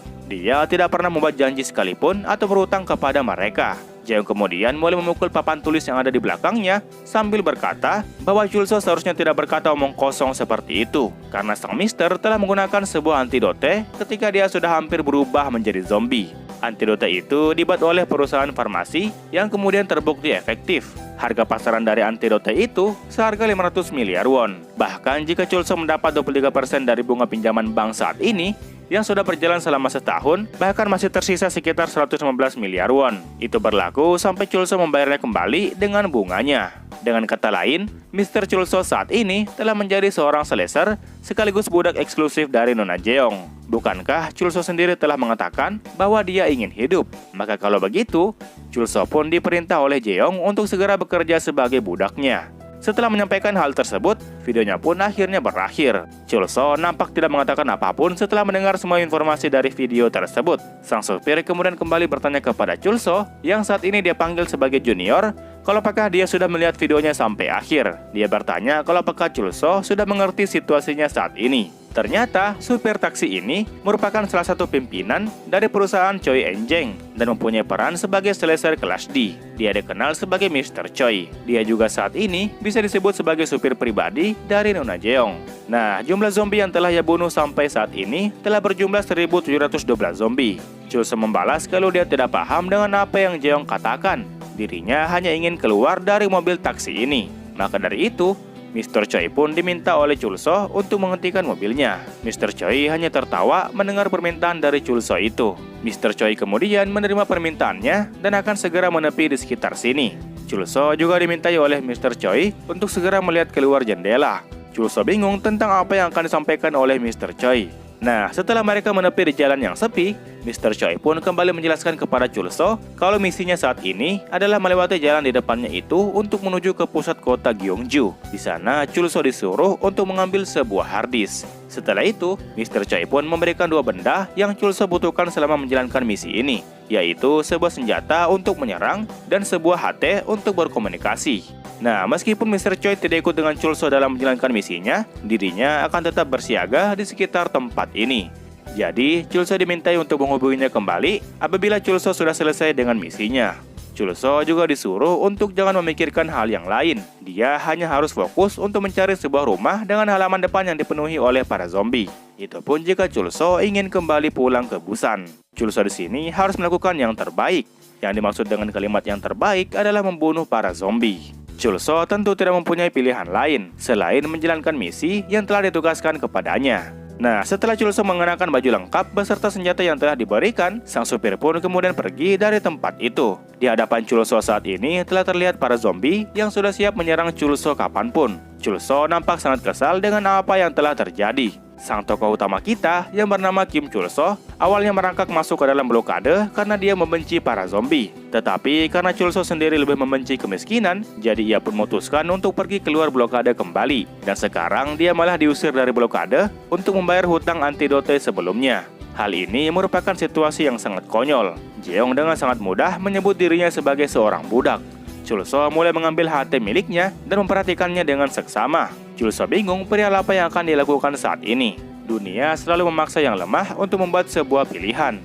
tidak pernah membuat janji sekalipun atau berhutang kepada mereka. Jeong kemudian mulai memukul papan tulis yang ada di belakangnya sambil berkata bahwa Chulso seharusnya tidak berkata omong kosong seperti itu karena sang mister telah menggunakan sebuah antidote ketika dia sudah hampir berubah menjadi zombie. Antidote itu dibuat oleh perusahaan farmasi yang kemudian terbukti efektif. Harga pasaran dari antidote itu seharga 500 miliar won. Bahkan jika Chulso mendapat 23% dari bunga pinjaman bank saat ini, yang sudah berjalan selama setahun, bahkan masih tersisa sekitar 115 miliar won. Itu berlaku sampai Chulso membayarnya kembali dengan bunganya. Dengan kata lain, Mr. Chulso saat ini telah menjadi seorang slasher sekaligus budak eksklusif dari Nona Jeong. Bukankah Chulso sendiri telah mengatakan bahwa dia ingin hidup? Maka kalau begitu, Chulso pun diperintah oleh Jeong untuk segera bekerja sebagai budaknya. Setelah menyampaikan hal tersebut, videonya pun akhirnya berakhir. Chulso nampak tidak mengatakan apapun setelah mendengar semua informasi dari video tersebut. Sang supir kemudian kembali bertanya kepada Chulso, yang saat ini dia panggil sebagai junior, kalau apakah dia sudah melihat videonya sampai akhir. Dia bertanya kalau apakah Chulso sudah mengerti situasinya saat ini. Ternyata, supir taksi ini merupakan salah satu pimpinan dari perusahaan Choi Enjeng dan mempunyai peran sebagai slasher kelas D. Dia dikenal sebagai Mr. Choi. Dia juga saat ini bisa disebut sebagai supir pribadi dari Nona Jeong. Nah, jumlah zombie yang telah ia bunuh sampai saat ini telah berjumlah 1.712 zombie. Chulso membalas kalau dia tidak paham dengan apa yang Jeong katakan. Dirinya hanya ingin keluar dari mobil taksi ini. Maka dari itu, Mr. Choi pun diminta oleh Chulso untuk menghentikan mobilnya. Mr. Choi hanya tertawa mendengar permintaan dari Chulso itu. Mr. Choi kemudian menerima permintaannya dan akan segera menepi di sekitar sini. Chulso juga dimintai oleh Mr. Choi untuk segera melihat keluar jendela. Chulso bingung tentang apa yang akan disampaikan oleh Mr. Choi. Nah, setelah mereka menepi di jalan yang sepi, Mr. Choi pun kembali menjelaskan kepada Chulso kalau misinya saat ini adalah melewati jalan di depannya itu untuk menuju ke pusat kota Gyeongju. Di sana, Chulso disuruh untuk mengambil sebuah harddisk. Setelah itu, Mr. Choi pun memberikan dua benda yang Chulso butuhkan selama menjalankan misi ini, yaitu sebuah senjata untuk menyerang dan sebuah HT untuk berkomunikasi. Nah, meskipun Mr. Choi tidak ikut dengan Chulso dalam menjalankan misinya, dirinya akan tetap bersiaga di sekitar tempat ini. Jadi, Chulso dimintai untuk menghubunginya kembali apabila Chulso sudah selesai dengan misinya. Chulso juga disuruh untuk jangan memikirkan hal yang lain. Dia hanya harus fokus untuk mencari sebuah rumah dengan halaman depan yang dipenuhi oleh para zombie. Itu pun jika Chulso ingin kembali pulang ke Busan. Chulso di sini harus melakukan yang terbaik. Yang dimaksud dengan kalimat yang terbaik adalah membunuh para zombie. Chulso tentu tidak mempunyai pilihan lain selain menjalankan misi yang telah ditugaskan kepadanya. Nah, setelah Chulso mengenakan baju lengkap beserta senjata yang telah diberikan, sang supir pun kemudian pergi dari tempat itu. Di hadapan Chulso saat ini telah terlihat para zombie yang sudah siap menyerang Chulso kapanpun. Chulso nampak sangat kesal dengan apa yang telah terjadi. Sang tokoh utama kita yang bernama Kim Chulso awalnya merangkak masuk ke dalam blokade karena dia membenci para zombie. Tetapi karena Chulso sendiri lebih membenci kemiskinan, jadi ia pun memutuskan untuk pergi keluar blokade kembali. Dan sekarang dia malah diusir dari blokade untuk membayar hutang antidote sebelumnya. Hal ini merupakan situasi yang sangat konyol. Jeong dengan sangat mudah menyebut dirinya sebagai seorang budak. Chulso mulai mengambil HT miliknya dan memperhatikannya dengan seksama. Chulso bingung perihal apa yang akan dilakukan saat ini. Dunia selalu memaksa yang lemah untuk membuat sebuah pilihan.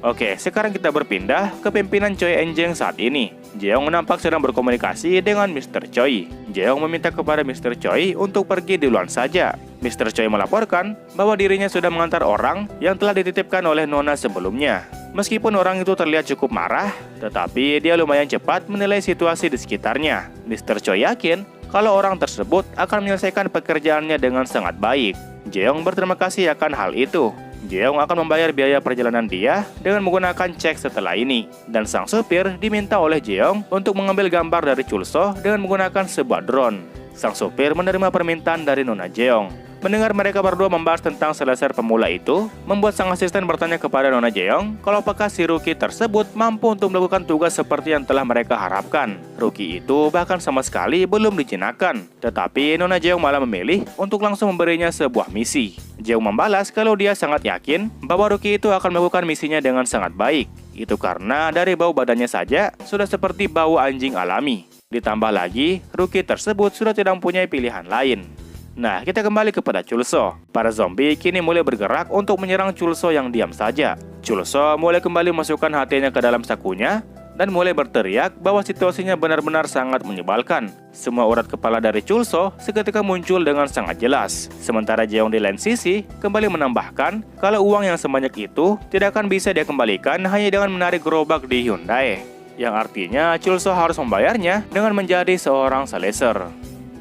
Oke, sekarang kita berpindah ke pimpinan Choi Enjeng saat ini. Jeong nampak sedang berkomunikasi dengan Mr. Choi. Jeong meminta kepada Mr. Choi untuk pergi duluan saja. Mr. Choi melaporkan bahwa dirinya sudah mengantar orang yang telah dititipkan oleh Nona sebelumnya. Meskipun orang itu terlihat cukup marah, tetapi dia lumayan cepat menilai situasi di sekitarnya. Mr. Choi yakin kalau orang tersebut akan menyelesaikan pekerjaannya dengan sangat baik. Jeong berterima kasih akan hal itu. Jeong akan membayar biaya perjalanan dia dengan menggunakan cek setelah ini. Dan sang supir diminta oleh Jeong untuk mengambil gambar dari Chul So dengan menggunakan sebuah drone. Sang supir menerima permintaan dari Nona Jeong. Mendengar mereka berdua membahas tentang seleser pemula itu, membuat sang asisten bertanya kepada Nona Jeong kalau apakah si rookie tersebut mampu untuk melakukan tugas seperti yang telah mereka harapkan. Rookie itu bahkan sama sekali belum dijinakkan, tetapi Nona Jeong malah memilih untuk langsung memberinya sebuah misi. Jeong membalas kalau dia sangat yakin bahwa rookie itu akan melakukan misinya dengan sangat baik. Itu karena dari bau badannya saja sudah seperti bau anjing alami. Ditambah lagi, rookie tersebut sudah tidak mempunyai pilihan lain. Nah, kita kembali kepada Chul So. Para zombie kini mulai bergerak untuk menyerang Chul So yang diam saja. Chul So mulai kembali masukkan hatinya ke dalam sakunya dan mulai berteriak bahwa situasinya benar-benar sangat menyebalkan. Semua urat kepala dari Chul So seketika muncul dengan sangat jelas. Sementara Jeong di lain sisi kembali menambahkan kalau uang yang sebanyak itu tidak akan bisa dia kembalikan hanya dengan menarik gerobak di Hyundai. Yang artinya Chul So harus membayarnya dengan menjadi seorang saleser.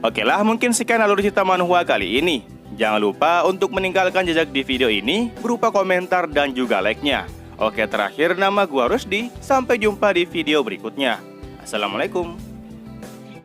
Oke lah, mungkin sekian alur cerita manhwa kali ini. Jangan lupa untuk meninggalkan jejak di video ini berupa komentar dan juga like-nya. Oke, terakhir nama gua Rusdi. Sampai jumpa di video berikutnya. Assalamualaikum.